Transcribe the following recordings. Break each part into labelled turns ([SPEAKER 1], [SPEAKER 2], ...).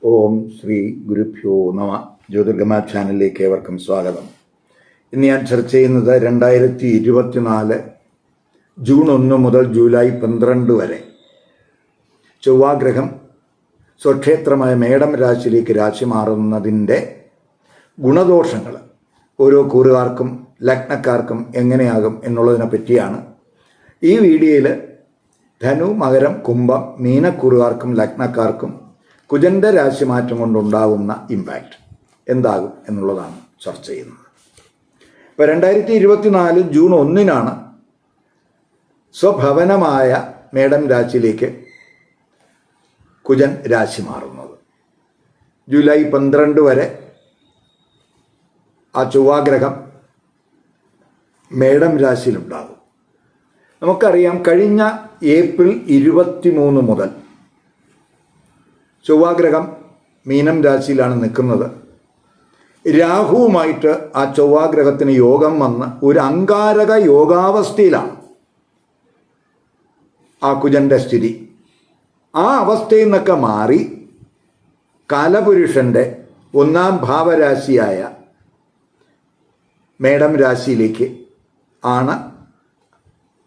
[SPEAKER 1] ഓം ശ്രീ ഗുരുഭ്യോ നമ. ജ്യോതിർഗമ ചാനലിലേക്ക് ഏവർക്കും സ്വാഗതം. ഇന്ന് ഞാൻ ചർച്ച ചെയ്യുന്നത് 2024 ജൂൺ 1 മുതൽ ജൂലൈ 12 വരെ ചൊവ്വാഗ്രഹം സ്വക്ഷേത്രമായ മേടം രാശിയിലേക്ക് രാശി മാറുന്നതിൻ്റെ ഗുണദോഷങ്ങൾ ഓരോ കൂറുകാർക്കും ലഗ്നക്കാർക്കും എങ്ങനെയാകും എന്നുള്ളതിനെ പറ്റിയാണ് ഈ വീഡിയോയിൽ ധനു, മകരം, കുംഭം, മീനക്കൂറുകാർക്കും ലഗ്നക്കാർക്കും കുജൻ്റെ രാശിമാറ്റം കൊണ്ടുണ്ടാകുന്ന ഇമ്പാക്റ്റ് എന്താകും എന്നുള്ളതാണ് ചർച്ച ചെയ്യുന്നത്. ഇപ്പോൾ 2024 ജൂൺ 1 സ്വഭവനമായ മേടം രാശിയിലേക്ക് കുജൻ രാശി മാറുന്നത്. ജൂലൈ 12 വരെ ആ ചൊവ്വാഗ്രഹം മേടം രാശിയിലുണ്ടാകും. നമുക്കറിയാം, കഴിഞ്ഞ ഏപ്രിൽ 23 മുതൽ ചൊവ്വാഗ്രഹം മീനം രാശിയിലാണ് നിൽക്കുന്നത്. രാഹുവുമായിട്ട് ആ ചൊവ്വാഗ്രഹത്തിന് യോഗം വന്ന് ഒരു അംഗാരക യോഗാവസ്ഥയിലാണ് ആ കുജൻ്റെ സ്ഥിതി. ആ അവസ്ഥയിൽ നിന്നൊക്കെ മാറി കാലപുരുഷൻ്റെ 1-ാം ഭാവരാശിയായ മേടം രാശിയിലേക്ക് ആണ്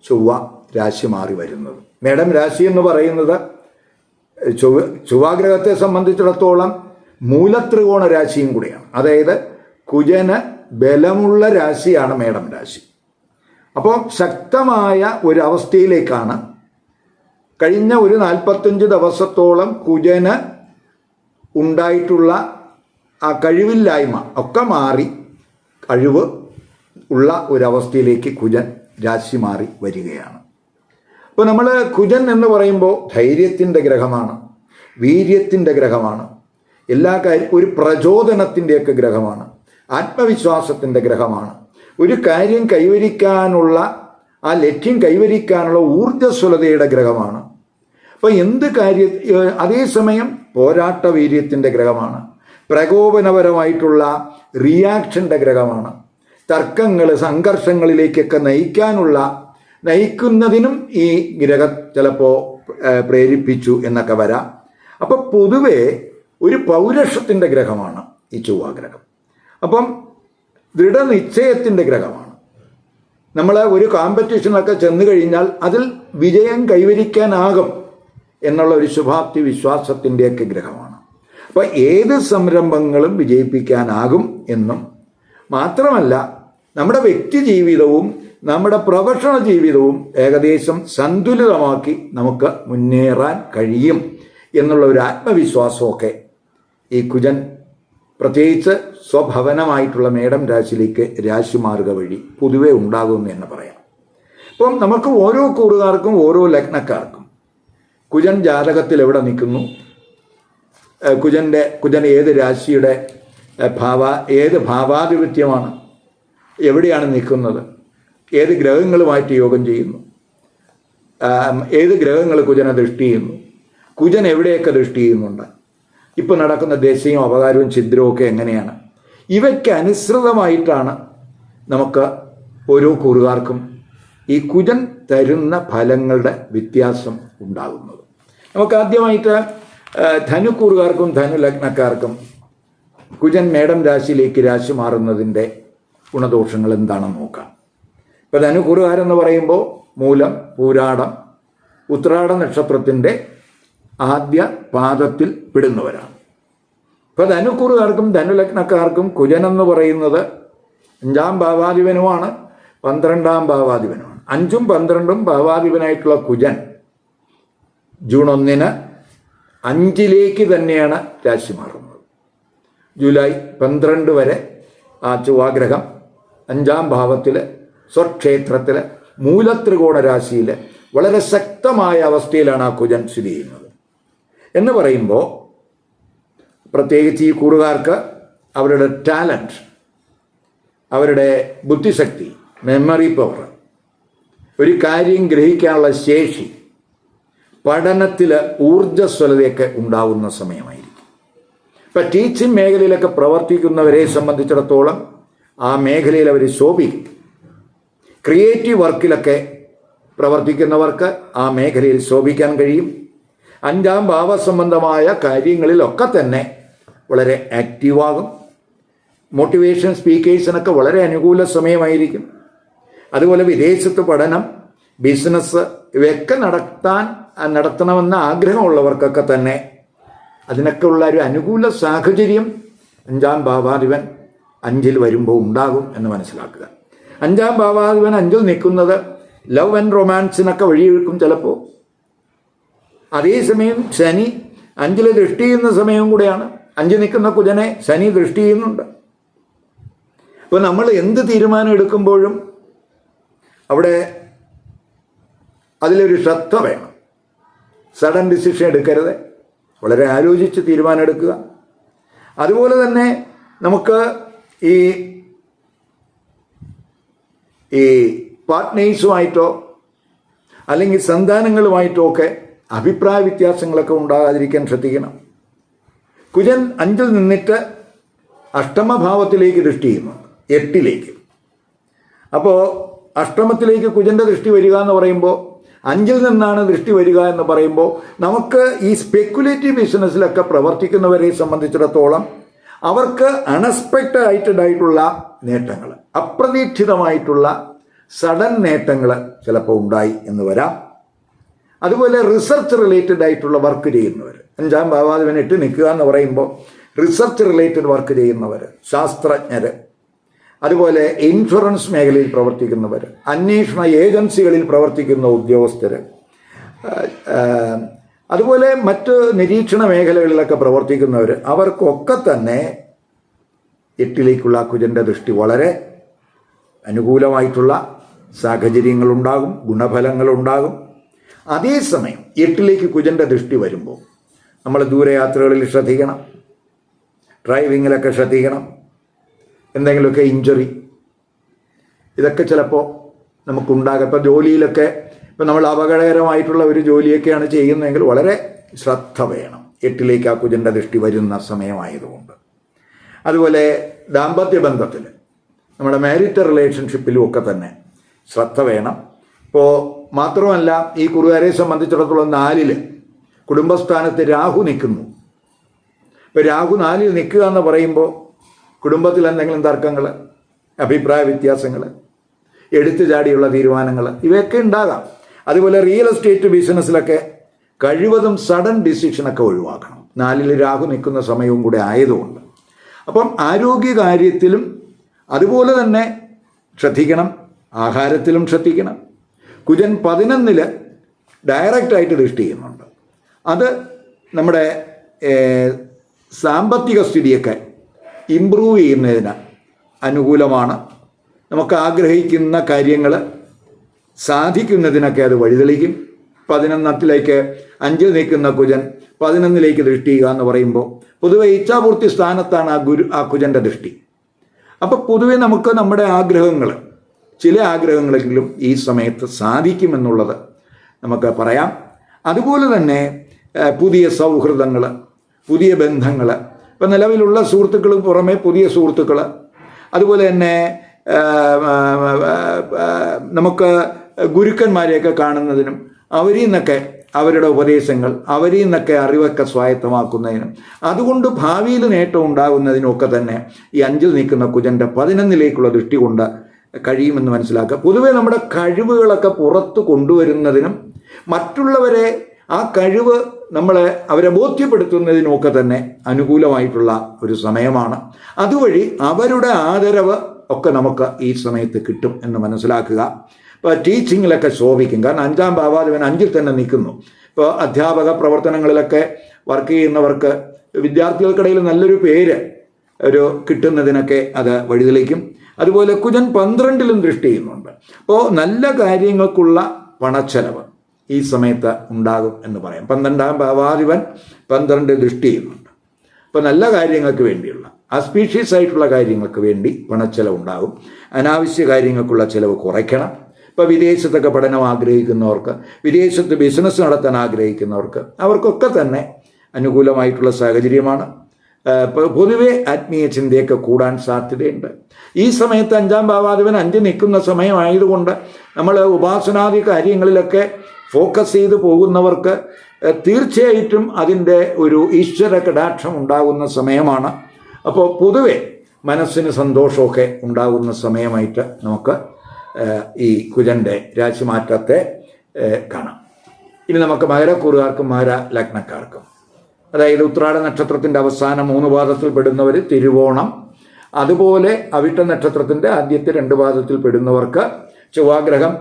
[SPEAKER 1] ചൊവ്വ രാശി മാറി വരുന്നത്. മേടം രാശി എന്ന് പറയുന്നത് ചൊവ്വാഗ്രഹത്തെ സംബന്ധിച്ചിടത്തോളം മൂലത്രികോണ രാശിയും കൂടിയാണ്. അതായത് കുജന് ബലമുള്ള രാശിയാണ് മേടം രാശി. അപ്പോൾ ശക്തമായ ഒരു അവസ്ഥയിലേക്കാണ് കഴിഞ്ഞ ഒരു 45 ദിവസത്തോളം കുജന് ഉണ്ടായിട്ടുള്ള ആ കഴിവില്ലായ്മ ഒക്കെ മാറി കഴിവ് ഉള്ള ഒരവസ്ഥയിലേക്ക് കുജൻ രാശി മാറി വരികയാണ്. അപ്പോൾ നമ്മൾ കുജൻ എന്ന് പറയുമ്പോൾ ധൈര്യത്തിൻ്റെ ഗ്രഹമാണ്, വീര്യത്തിൻ്റെ ഗ്രഹമാണ്, എല്ലാ കാര്യം ഒരു പ്രചോദനത്തിൻ്റെയൊക്കെ ഗ്രഹമാണ്, ആത്മവിശ്വാസത്തിൻ്റെ ഗ്രഹമാണ്, ഒരു കാര്യം കൈവരിക്കാനുള്ള ആ ലക്ഷ്യം കൈവരിക്കാനുള്ള ഊർജ്ജസ്വലതയുടെ ഗ്രഹമാണ്. അപ്പോൾ എന്ത് കാര്യം, അതേസമയം പോരാട്ട വീര്യത്തിൻ്റെ ഗ്രഹമാണ്, പ്രകോപനപരമായിട്ടുള്ള റിയാക്ഷൻ്റെ ഗ്രഹമാണ്, തർക്കങ്ങൾ സംഘർഷങ്ങളിലേക്കൊക്കെ നയിക്കുന്നതിനും ഈ ഗ്രഹം ചിലപ്പോൾ പ്രേരിപ്പിച്ചു എന്നൊക്കെ വരാം. അപ്പം പൊതുവെ ഒരു പൗരുഷത്തിൻ്റെ ഗ്രഹമാണ് ഈ ചൊവ്വാഗ്രഹം. അപ്പം ദൃഢനിശ്ചയത്തിൻ്റെ ഗ്രഹമാണ്. നമ്മൾ ഒരു കോമ്പറ്റീഷനൊക്കെ ചെന്ന് കഴിഞ്ഞാൽ അതിൽ വിജയം കൈവരിക്കാനാകും എന്നുള്ള ഒരു ശുഭാപ്തി വിശ്വാസത്തിൻ്റെയൊക്കെ ഗ്രഹമാണ്. അപ്പോൾ ഏത് സംരംഭങ്ങളും വിജയിപ്പിക്കാനാകും എന്നും മാത്രമല്ല, നമ്മുടെ വ്യക്തി ജീവിതവും നമ്മുടെ പ്രൊഫഷണൽ ജീവിതവും ഏകദേശം സന്തുലിതമാക്കി നമുക്ക് മുന്നേറാൻ കഴിയും എന്നുള്ള ഒരു ആത്മവിശ്വാസമൊക്കെ ഈ കുജൻ പ്രത്യേകിച്ച് സ്വഭവനമായിട്ടുള്ള മേടം രാശിയിലേക്ക് രാശി മാറുക വഴി പൊതുവെ ഉണ്ടാകുമെന്ന് തന്നെ പറയാം. അപ്പം നമുക്ക് ഓരോ കൂറുകാർക്കും ഓരോ ലഗ്നക്കാർക്കും കുജൻ ജാതകത്തിൽ എവിടെ നിൽക്കുന്നു, കുജൻ ഏത് രാശിയുടെ ഏത് ഭാവാധിപത്യമാണ്, എവിടെയാണ് നിൽക്കുന്നത്, ഏത് ഗ്രഹങ്ങളുമായിട്ട് യോഗം ചെയ്യുന്നു, ഏത് ഗ്രഹങ്ങൾ കുജനെ ദൃഷ്ടി ചെയ്യുന്നു, കുജൻ എവിടെയൊക്കെ ദൃഷ്ടി ചെയ്യുന്നുണ്ട്, ഇപ്പോൾ നടക്കുന്ന ദശയും അപകാരവും ഛിദ്രവും ഒക്കെ എങ്ങനെയാണ്, ഇവയ്ക്ക് അനുസൃതമായിട്ടാണ് നമുക്ക് ഓരോ കൂറുകാർക്കും ഈ കുജൻ തരുന്ന ഫലങ്ങളുടെ വ്യത്യാസം ഉണ്ടാകുന്നത്. നമുക്ക് ആദ്യമായിട്ട് ധനുക്കൂറുകാർക്കും ധനുലഗ്നക്കാർക്കും കുജൻ മേടം രാശിയിലേക്ക് രാശി മാറുന്നതിൻ്റെ ഗുണദോഷങ്ങൾ എന്താണെന്ന് നോക്കാം. ഇപ്പോൾ ധനുക്കൂറുകാരെന്ന് പറയുമ്പോൾ മൂലം, പൂരാടം, ഉത്രാട നക്ഷത്രത്തിൻ്റെ ആദ്യ പാദത്തിൽ പെടുന്നവരാണ്. ഇപ്പോൾ ധനുക്കൂറുകാർക്കും ധനുലഗ്നക്കാർക്കും കുജനെന്ന് പറയുന്നത് 5-ാം ഭാവാധിപനുമാണ്, 12-ാം ഭാവാധിപനുമാണ്. 5ഉം 12ഉം ഭാവാധിപനായിട്ടുള്ള കുജൻ ജൂൺ 1 5ലേക്ക് തന്നെയാണ് രാശി മാറുന്നത്. ജൂലൈ 12 വരെ ആ ചൊവ്വാഗ്രഹം 5-ാം ഭാവത്തിൽ സ്വക്ഷേത്രത്തിൽ മൂലത്രികോണ രാശിയിൽ വളരെ ശക്തമായ അവസ്ഥയിലാണ് ആ കുജൻ സ്ഥിതി ചെയ്യുന്നത്. എന്ന് പറയുമ്പോൾ പ്രത്യേകിച്ച് ഈ കൂറുകാർക്ക് അവരുടെ ടാലൻറ്റ്, അവരുടെ ബുദ്ധിശക്തി, മെമ്മറി പവർ, ഒരു കാര്യം ഗ്രഹിക്കാനുള്ള ശേഷി, പഠനത്തിൽ ഊർജ്ജസ്വലതയൊക്കെ ഉണ്ടാവുന്ന സമയമായിരിക്കും. ഇപ്പം ടീച്ചിങ് മേഖലയിലൊക്കെ പ്രവർത്തിക്കുന്നവരെ സംബന്ധിച്ചിടത്തോളം ആ മേഖലയിൽ അവർ ശോഭിക്കും. ക്രിയേറ്റീവ് വർക്കിലൊക്കെ പ്രവർത്തിക്കുന്നവർക്ക് ആ മേഖലയിൽ ശോഭിക്കാൻ കഴിയും. അഞ്ചാം ഭാവസംബന്ധമായ കാര്യങ്ങളിലൊക്കെ തന്നെ വളരെ ആക്റ്റീവാകും. മോട്ടിവേഷൻ സ്പീക്കേഴ്സിനൊക്കെ വളരെ അനുകൂല സമയമായിരിക്കും. അതുപോലെ വിദേശത്ത് പഠനം, ബിസിനസ് ഇവയൊക്കെ നടത്തണമെന്ന ആഗ്രഹമുള്ളവർക്കൊക്കെ തന്നെ അതിനൊക്കെ ഉള്ള ഒരു അനുകൂല സാഹചര്യം അഞ്ചാം ഭാവാധിപൻ 5-ൽ വരുമ്പോൾ ഉണ്ടാകും എന്ന് മനസ്സിലാക്കുക. അഞ്ചാം ഭാവാധിപൻ 5-ൽ നിൽക്കുന്നത് ലവ് ആൻഡ് റൊമാൻസിനൊക്കെ വഴിയൊഴുക്കും ചിലപ്പോൾ. അതേസമയം ശനി 5-ൽ ദൃഷ്ടി ചെയ്യുന്ന സമയവും കൂടെയാണ്. 5 നിൽക്കുന്ന കുജനെ ശനി ദൃഷ്ടി ചെയ്യുന്നുണ്ട്. അപ്പോൾ നമ്മൾ എന്ത് തീരുമാനം എടുക്കുമ്പോഴും അവിടെ അതിലൊരു ശ്രദ്ധ വേണം. സഡൻ ഡിസിഷൻ എടുക്കരുത്, വളരെ ആലോചിച്ച് തീരുമാനം എടുക്കുക. അതുപോലെ തന്നെ നമുക്ക് ഈ പാർട്ട്നേഴ്സുമായിട്ടോ അല്ലെങ്കിൽ സന്താനങ്ങളുമായിട്ടോ ഒക്കെ അഭിപ്രായ വ്യത്യാസങ്ങളൊക്കെ ഉണ്ടാകാതിരിക്കാൻ ശ്രദ്ധിക്കണം. കുജൻ 5-ൽ നിന്നിട്ട് അഷ്ടമഭാവത്തിലേക്ക് ദൃഷ്ടി ചെയ്യുന്നു, 8-ലേക്ക്. അപ്പോൾ അഷ്ടമത്തിലേക്ക് കുജൻ്റെ ദൃഷ്ടി വരിക എന്ന് പറയുമ്പോൾ 5-ൽ നിന്നാണ് ദൃഷ്ടി വരിക എന്ന് പറയുമ്പോൾ നമുക്ക് ഈ സ്പെക്കുലേറ്റീവ് ബിസിനസ്സിലൊക്കെ പ്രവർത്തിക്കുന്നവരെ സംബന്ധിച്ചിടത്തോളം അവർക്ക് അൺഎക്സ്പെക്റ്റഡ് ആയിട്ടുള്ള നേട്ടങ്ങൾ, അപ്രതീക്ഷിതമായിട്ടുള്ള സഡൻ നേട്ടങ്ങൾ ചിലപ്പോൾ ഉണ്ടായി എന്ന് വരാം. അതുപോലെ റിസർച്ച് റിലേറ്റഡ് ആയിട്ടുള്ള വർക്ക് ചെയ്യുന്നവർ, 5-ാം ഭാവാധിപൻ 8 നിൽക്കുക എന്ന് പറയുമ്പോൾ റിസർച്ച് റിലേറ്റഡ് വർക്ക് ചെയ്യുന്നവർ, ശാസ്ത്രജ്ഞർ, അതുപോലെ ഇൻഷുറൻസ് മേഖലയിൽ പ്രവർത്തിക്കുന്നവർ, അന്വേഷണ ഏജൻസികളിൽ പ്രവർത്തിക്കുന്ന ഉദ്യോഗസ്ഥർ, അതുപോലെ മറ്റ് നിരീക്ഷണ മേഖലകളിലൊക്കെ പ്രവർത്തിക്കുന്നവർ, അവർക്കൊക്കെ തന്നെ 8-ലേക്കുള്ള കുജൻ്റെ ദൃഷ്ടി വളരെ അനുകൂലമായിട്ടുള്ള സാഹചര്യങ്ങളുണ്ടാകും, ഗുണഫലങ്ങളുണ്ടാകും. അതേസമയം 8-ലേക്ക് കുജൻ്റെ ദൃഷ്ടി വരുമ്പോൾ നമ്മൾ ദൂരയാത്രകളിൽ ശ്രദ്ധിക്കണം, ഡ്രൈവിങ്ങിലൊക്കെ ശ്രദ്ധിക്കണം. എന്തെങ്കിലുമൊക്കെ ഇഞ്ചുറി ഇതൊക്കെ ചിലപ്പോൾ നമുക്കുണ്ടാകും. ഇപ്പോൾ ജോലിയിലൊക്കെ ഇപ്പോൾ നമ്മൾ അപകടകരമായിട്ടുള്ള ഒരു ജോലിയൊക്കെയാണ് ചെയ്യുന്നതെങ്കിൽ വളരെ ശ്രദ്ധ വേണം, 8-ലേക്ക് ആ കുജൻ്റെ ദൃഷ്ടി വരുന്ന സമയമായതുകൊണ്ട്. അതുപോലെ ദാമ്പത്യ ബന്ധത്തിൽ, നമ്മുടെ മാരിറ്റൽ റിലേഷൻഷിപ്പിലും ഒക്കെ തന്നെ ശ്രദ്ധ വേണം. ഇപ്പോൾ മാത്രമല്ല, ഈ കുറുകാരെ സംബന്ധിച്ചിടത്തോളം 4-ൽ കുടുംബസ്ഥാനത്ത് രാഹു നിൽക്കുന്നു. ഇപ്പോൾ രാഹു 4-ൽ നിൽക്കുക എന്ന് പറയുമ്പോൾ കുടുംബത്തിൽ എന്തെങ്കിലും തർക്കങ്ങൾ, അഭിപ്രായ വ്യത്യാസങ്ങൾ, എടുത്തു ചാടിയുള്ള തീരുമാനങ്ങൾ ഇവയൊക്കെ ഉണ്ടാകാം. അതുപോലെ റിയൽ എസ്റ്റേറ്റ് ബിസിനസ്സിലൊക്കെ കഴിവതും സഡൻ ഡിസിഷനൊക്കെ ഒഴിവാക്കണം, 4-ൽ രാഹു നിൽക്കുന്ന സമയവും കൂടെ ആയതുകൊണ്ട്. അപ്പം ആരോഗ്യകാര്യത്തിലും അതുപോലെ തന്നെ ശ്രദ്ധിക്കണം, ആഹാരത്തിലും ശ്രദ്ധിക്കണം. കുജൻ 11-ൽ ഡയറക്റ്റായിട്ട് ദൃഷ്ടി ചെയ്യുന്നുണ്ട്. അത് നമ്മുടെ സാമ്പത്തിക സ്ഥിതിയൊക്കെ ഇംപ്രൂവ് ചെയ്യുന്നതിന് അനുകൂലമാണ്. നമുക്ക് ആഗ്രഹിക്കുന്ന കാര്യങ്ങൾ സാധിക്കുന്നതിനൊക്കെ അത് വഴിതെളിക്കും. 11-ലേക്ക് 5 നിൽക്കുന്ന കുജൻ 11-ലേക്ക് ദൃഷ്ടി ചെയ്യുക എന്ന് പറയുമ്പോൾ പൊതുവെ ഇച്ഛാപൂർത്തി സ്ഥാനത്താണ് ആ കുജൻ്റെ ദൃഷ്ടി. അപ്പോൾ പൊതുവെ നമുക്ക് നമ്മുടെ ആഗ്രഹങ്ങൾ, ചില ആഗ്രഹങ്ങളെങ്കിലും ഈ സമയത്ത് സാധിക്കുമെന്നുള്ളത് നമുക്ക് പറയാം. അതുപോലെ തന്നെ പുതിയ സൗഹൃദങ്ങൾ, പുതിയ ബന്ധങ്ങൾ, ഇപ്പം നിലവിലുള്ള സുഹൃത്തുക്കൾ പുറമെ പുതിയ സുഹൃത്തുക്കൾ, അതുപോലെ തന്നെ നമുക്ക് ഗുരുക്കന്മാരെയൊക്കെ കാണുന്നതിനും അവരിൽ നിന്നൊക്കെ അവരുടെ ഉപദേശങ്ങൾ, അവരിൽ നിന്നൊക്കെ അറിവൊക്കെ സ്വായത്തമാക്കുന്നതിനും അതുകൊണ്ട് ഭാവിയിൽ നേട്ടം ഉണ്ടാകുന്നതിനുമൊക്കെ തന്നെ ഈ 5-ൽ നിൽക്കുന്ന കുജൻ്റെ 11-ലേക്കുള്ള ദൃഷ്ടി കൊണ്ട് കഴിയുമെന്ന് മനസ്സിലാക്കുക. പൊതുവെ നമ്മുടെ കഴിവുകളൊക്കെ പുറത്തു കൊണ്ടുവരുന്നതിനും മറ്റുള്ളവരെ ആ കഴിവ് അവരെ ബോധ്യപ്പെടുത്തുന്നതിനുമൊക്കെ തന്നെ അനുകൂലമായിട്ടുള്ള ഒരു സമയമാണ്. അതുവഴി അവരുടെ ആദരവ് ഒക്കെ നമുക്ക് ഈ സമയത്ത് കിട്ടും എന്ന് മനസ്സിലാക്കുക. ഇപ്പോൾ ടീച്ചിങ്ങിലൊക്കെ ശോഭിക്കും, കാരണം 5-ാം ഭാവാധിപൻ 5-ൽ തന്നെ നിൽക്കുന്നു. ഇപ്പോൾ അധ്യാപക പ്രവർത്തനങ്ങളിലൊക്കെ വർക്ക് ചെയ്യുന്നവർക്ക്, വിദ്യാർത്ഥികൾക്കിടയിൽ നല്ലൊരു പേര് കിട്ടുന്നതിനൊക്കെ അത് വഴിതെളിക്കും. അതുപോലെ കുജൻ 12-ലും ദൃഷ്ടി ചെയ്യുന്നുണ്ട്. അപ്പോൾ നല്ല കാര്യങ്ങൾക്കുള്ള പണച്ചെലവ് ഈ സമയത്ത് ഉണ്ടാകും എന്ന് പറയാം. 12-ാം ഭാവാധിപൻ 12 ദൃഷ്ടി ചെയ്യുന്നുണ്ട്. അപ്പോൾ നല്ല കാര്യങ്ങൾക്ക് വേണ്ടിയുള്ള, ആസ്പീഷ്യസ് ആയിട്ടുള്ള കാര്യങ്ങൾക്ക് വേണ്ടി പണച്ചെലവ് ഉണ്ടാകും. അനാവശ്യ കാര്യങ്ങൾക്കുള്ള ചിലവ് കുറയ്ക്കണം. ഇപ്പോൾ വിദേശത്തൊക്കെ പഠനം ആഗ്രഹിക്കുന്നവർക്ക്, വിദേശത്ത് ബിസിനസ് നടത്താൻ ആഗ്രഹിക്കുന്നവർക്ക്, അവർക്കൊക്കെ തന്നെ അനുകൂലമായിട്ടുള്ള സാഹചര്യമാണ്. പൊതുവെ ആത്മീയ ചിന്തയൊക്കെ കൂടാൻ സാധ്യതയുണ്ട്. ഈ സമയത്ത് 5-ാം ഭാവാധിപൻ 5 നിൽക്കുന്ന സമയമായതുകൊണ്ട് നമ്മൾ ഉപാസനാദി കാര്യങ്ങളിലൊക്കെ ഫോക്കസ് ചെയ്ത് പോകുന്നവർക്ക് തീർച്ചയായിട്ടും അതിൻ്റെ ഒരു ഈശ്വര കടാക്ഷം ഉണ്ടാകുന്ന സമയമാണ്. അപ്പോൾ പൊതുവെ മനസ്സിന് സന്തോഷമൊക്കെ ഉണ്ടാകുന്ന സമയമായിട്ട് നമുക്ക് ഈ കുജൻ്റെ രാശിമാറ്റത്തെ കാണാം. ഇനി നമുക്ക് മകരക്കൂറുകാർക്കും മകര ലഗ്നക്കാർക്കും, അതായത് ഉത്രാട നക്ഷത്രത്തിൻ്റെ അവസാന 3 പാദത്തിൽ പെടുന്നവർ, തിരുവോണം, അതുപോലെ അവിട്ട നക്ഷത്രത്തിൻ്റെ ആദ്യത്തെ 2 പാദത്തിൽ പെടുന്നവർക്ക് ചൊവ്വാഗ്രഹം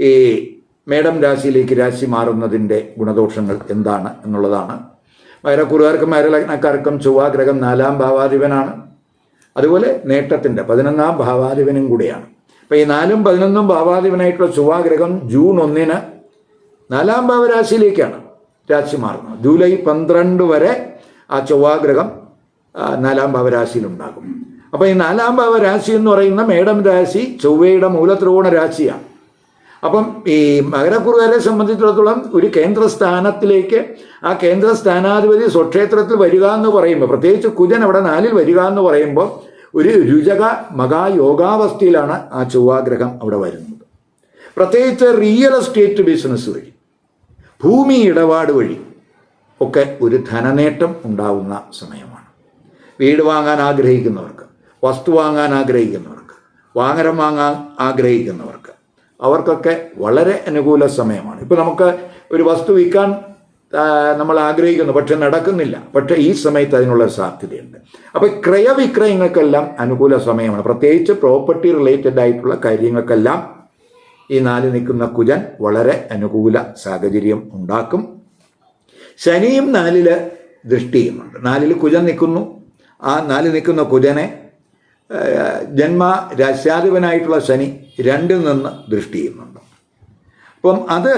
[SPEAKER 1] ഈ മേടം രാശിയിലേക്ക് രാശി മാറുന്നതിൻ്റെ ഗുണദോഷങ്ങൾ എന്താണ് എന്നുള്ളതാണ്. മകരക്കൂറുകാർക്കും മകരലഗ്നക്കാർക്കും ചൊവ്വാഗ്രഹം 4-ാം ഭാവാധിപനാണ്. അതുപോലെ നേട്ടത്തിൻ്റെ 11-ാം ഭാവാധിപനും കൂടിയാണ്. അപ്പോൾ ഈ 4ഉം 11ഉം ഭാവാധിപനായിട്ടുള്ള ചൊവ്വാഗ്രഹം ജൂൺ 1-ന് 4-ാം ഭാവരാശിയിലേക്കാണ് രാശി മാറുന്നത്. ജൂലൈ 12 വരെ ആ ചൊവ്വാഗ്രഹം 4-ാം ഭാവരാശിയിലുണ്ടാകും. അപ്പോൾ ഈ 4-ാം ഭാവരാശി എന്ന് പറയുന്ന മേടം രാശി ചൊവ്വയുടെ മൂലത്രികോണ രാശിയാണ്. അപ്പം ഈ മകരക്കൂറുകാരെ സംബന്ധിച്ചിടത്തോളം ഒരു കേന്ദ്രസ്ഥാനത്തിലേക്ക് ആ കേന്ദ്രസ്ഥാനാധിപതി സ്വക്ഷേത്രത്തിൽ വരിക എന്ന് പറയുമ്പോൾ, പ്രത്യേകിച്ച് കുജൻ അവിടെ 4-ൽ വരിക എന്ന് പറയുമ്പോൾ ഒരു രുചക മഹായോഗാവസ്ഥയിലാണ് ആ ചൊവ്വാഗ്രഹം അവിടെ വരുന്നത്. പ്രത്യേകിച്ച് റിയൽ എസ്റ്റേറ്റ് ബിസിനസ് വഴി, ഭൂമി ഇടപാട് വഴി ഒക്കെ ഒരു ധനനേട്ടം ഉണ്ടാവുന്ന സമയമാണ്. വീട് വാങ്ങാൻ ആഗ്രഹിക്കുന്നവർക്ക്, വസ്തു വാങ്ങാൻ ആഗ്രഹിക്കുന്നവർക്ക്, വാഹനം വാങ്ങാൻ ആഗ്രഹിക്കുന്നവർക്ക് അവർക്കൊക്കെ വളരെ അനുകൂല സമയമാണ്. ഇപ്പോൾ നമുക്ക് ഒരു വസ്തു വിൽക്കാൻ നമ്മൾ ആഗ്രഹിക്കുന്നു, പക്ഷെ നടക്കുന്നില്ല. പക്ഷേ ഈ സമയത്ത് അതിനുള്ള സാധ്യതയുണ്ട്. അപ്പോൾ ക്രയവിക്രയങ്ങൾക്കെല്ലാം അനുകൂല സമയമാണ്. പ്രത്യേകിച്ച് പ്രോപ്പർട്ടി റിലേറ്റഡ് ആയിട്ടുള്ള കാര്യങ്ങൾക്കെല്ലാം ഈ 4 നിൽക്കുന്ന കുജൻ വളരെ അനുകൂല സാഹചര്യം ഉണ്ടാക്കും. ശനിയും 4-ൽ ദൃഷ്ടി ചെയ്യുന്നുണ്ട്. 4-ൽ കുജൻ നിൽക്കുന്നു. ആ 4 നിൽക്കുന്ന കുജനെ ജന്മ രാശ്യാധിപനായിട്ടുള്ള ശനി 2-ൽ നിന്ന് ദൃഷ്ടി ചെയ്യുന്നുണ്ട്. അപ്പം അത്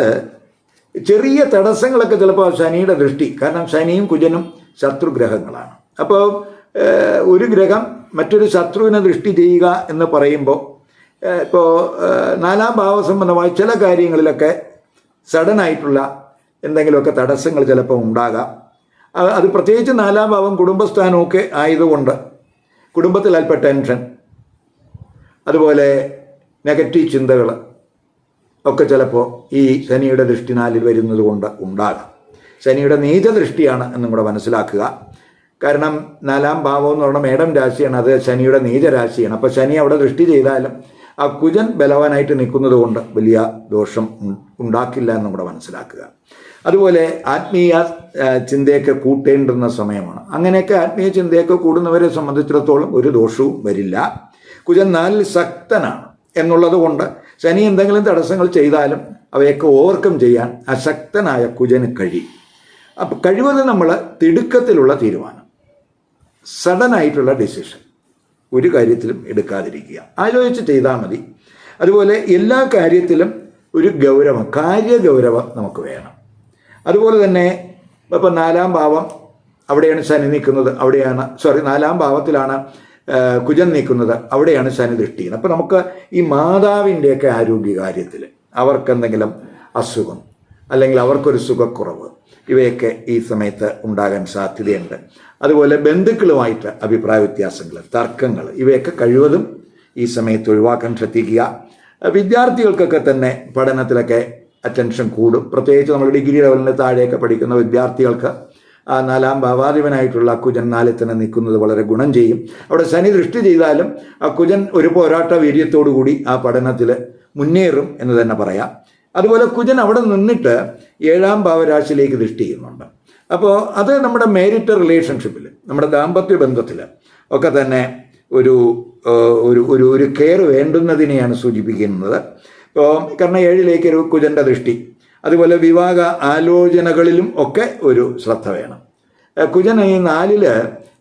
[SPEAKER 1] ചെറിയ തടസ്സങ്ങളൊക്കെ ചിലപ്പോൾ ശനിയുടെ ദൃഷ്ടി, കാരണം ശനിയും കുജനും ശത്രുഗ്രഹങ്ങളാണ്. അപ്പോൾ ഒരു ഗ്രഹം മറ്റൊരു ശത്രുവിനെ ദൃഷ്ടി ചെയ്യുക എന്ന് പറയുമ്പോൾ ഇപ്പോൾ 4-ാം ഭാവസംബന്ധമായ ചില കാര്യങ്ങളിലൊക്കെ സഡനായിട്ടുള്ള എന്തെങ്കിലുമൊക്കെ തടസ്സങ്ങൾ ചിലപ്പോൾ ഉണ്ടാകാം. അത് പ്രത്യേകിച്ച് 4-ാം ഭാവം കുടുംബസ്ഥാനമൊക്കെ ആയതുകൊണ്ട് കുടുംബത്തിൽ അല്പ ടെൻഷൻ, അതുപോലെ നെഗറ്റീവ് ചിന്തകൾ ഒക്കെ ചിലപ്പോൾ ഈ ശനിയുടെ ദൃഷ്ടി 4-ൽ വരുന്നത് കൊണ്ട് ഉണ്ടാകാം. ശനിയുടെ നീചദൃഷ്ടിയാണ് എന്നും കൂടെ മനസ്സിലാക്കുക. കാരണം 4-ാം ഭാവം എന്ന് പറഞ്ഞാൽ മേടം രാശിയാണ്, അത് ശനിയുടെ നീചരാശിയാണ്. അപ്പോൾ ശനി അവിടെ ദൃഷ്ടി ചെയ്താലും ആ കുജൻ ബലവാനായിട്ട് നിൽക്കുന്നത് കൊണ്ട് വലിയ ദോഷം ഉണ്ടാക്കില്ല എന്നും കൂടെ മനസ്സിലാക്കുക. അതുപോലെ ആത്മീയ ചിന്തയൊക്കെ കൂട്ടേണ്ടുന്ന സമയമാണ്. അങ്ങനെയൊക്കെ ആത്മീയ ചിന്തയൊക്കെ കൂടുന്നവരെ സംബന്ധിച്ചിടത്തോളം ഒരു ദോഷവും വരില്ല. കുജൻ 4-ൽ ശക്തനാണ് എന്നുള്ളത് കൊണ്ട് ശനി എന്തെങ്കിലും തടസ്സങ്ങൾ ചെയ്താലും അവയൊക്കെ ഓവർകം ചെയ്യാൻ അശക്തനായ കുജന് കഴിയും. അപ്പം കഴിവത് നമ്മൾ തിടുക്കത്തിലുള്ള തീരുമാനം, സഡനായിട്ടുള്ള ഡിസിഷൻ ഒരു കാര്യത്തിലും എടുക്കാതിരിക്കുക, ആലോചിച്ച് ചെയ്താൽ മതി. അതുപോലെ എല്ലാ കാര്യത്തിലും ഒരു ഗൗരവം, കാര്യഗൗരവം നമുക്ക് വേണം. അതുപോലെ തന്നെ ഇപ്പം 4-ാം ഭാവം അവിടെയാണ് ശനി നിൽക്കുന്നത്, 4-ാം ഭാവത്തിലാണ് കുജൻ നിൽക്കുന്നത്, അവിടെയാണ് ശനി ദൃഷ്ടി ചെയ്യുന്നത്. അപ്പോൾ നമുക്ക് ഈ മാതാവിൻ്റെയൊക്കെ ആരോഗ്യകാര്യത്തിൽ അവർക്കെന്തെങ്കിലും അസുഖം അല്ലെങ്കിൽ അവർക്കൊരു സുഖക്കുറവ് ഇവയൊക്കെ ഈ സമയത്ത് ഉണ്ടാകാൻ സാധ്യതയുണ്ട്. അതുപോലെ ബന്ധുക്കളുമായിട്ട് അഭിപ്രായ വ്യത്യാസങ്ങൾ, തർക്കങ്ങൾ ഇവയൊക്കെ കഴിവതും ഈ സമയത്ത് ഒഴിവാക്കാൻ ശ്രദ്ധിക്കുക. വിദ്യാർത്ഥികൾക്കൊക്കെ തന്നെ പഠനത്തിലൊക്കെ അറ്റൻഷൻ കൂടും. പ്രത്യേകിച്ച് നമ്മൾ ഡിഗ്രി ലെവലിന് താഴെയൊക്കെ പഠിക്കുന്ന വിദ്യാർത്ഥികൾക്ക് ആ 4-ാം ഭാവാധിപനായിട്ടുള്ള കുജൻ 4-ൽ തന്നെ നിൽക്കുന്നത് വളരെ ഗുണം ചെയ്യും. അവിടെ ശനി ദൃഷ്ടി ചെയ്താലും ആ കുജൻ ഒരു പോരാട്ട വീര്യത്തോടു കൂടി ആ പഠനത്തിൽ മുന്നേറും എന്ന് തന്നെ പറയാം. അതുപോലെ കുജൻ അവിടെ നിന്നിട്ട് 7-ാം ഭാവരാശിയിലേക്ക് ദൃഷ്ടി ചെയ്യുന്നുണ്ട്. അപ്പോൾ അത് നമ്മുടെ മാരിറ്റൽ റിലേഷൻഷിപ്പിൽ, നമ്മുടെ ദാമ്പത്യ ബന്ധത്തിൽ ഒക്കെ തന്നെ ഒരു ഒരു ഒരു കെയർ വേണ്ടുന്നതിനെയാണ് സൂചിപ്പിക്കുന്നത്. ഇപ്പോൾ കാരണം 7-ലേക്ക് ഒരു കുജൻ്റെ ദൃഷ്ടി, അതുപോലെ വിവാഹ ആലോചനകളിലും ഒക്കെ ഒരു ശ്രദ്ധ വേണം. കുജൻ ഈ 4-ൽ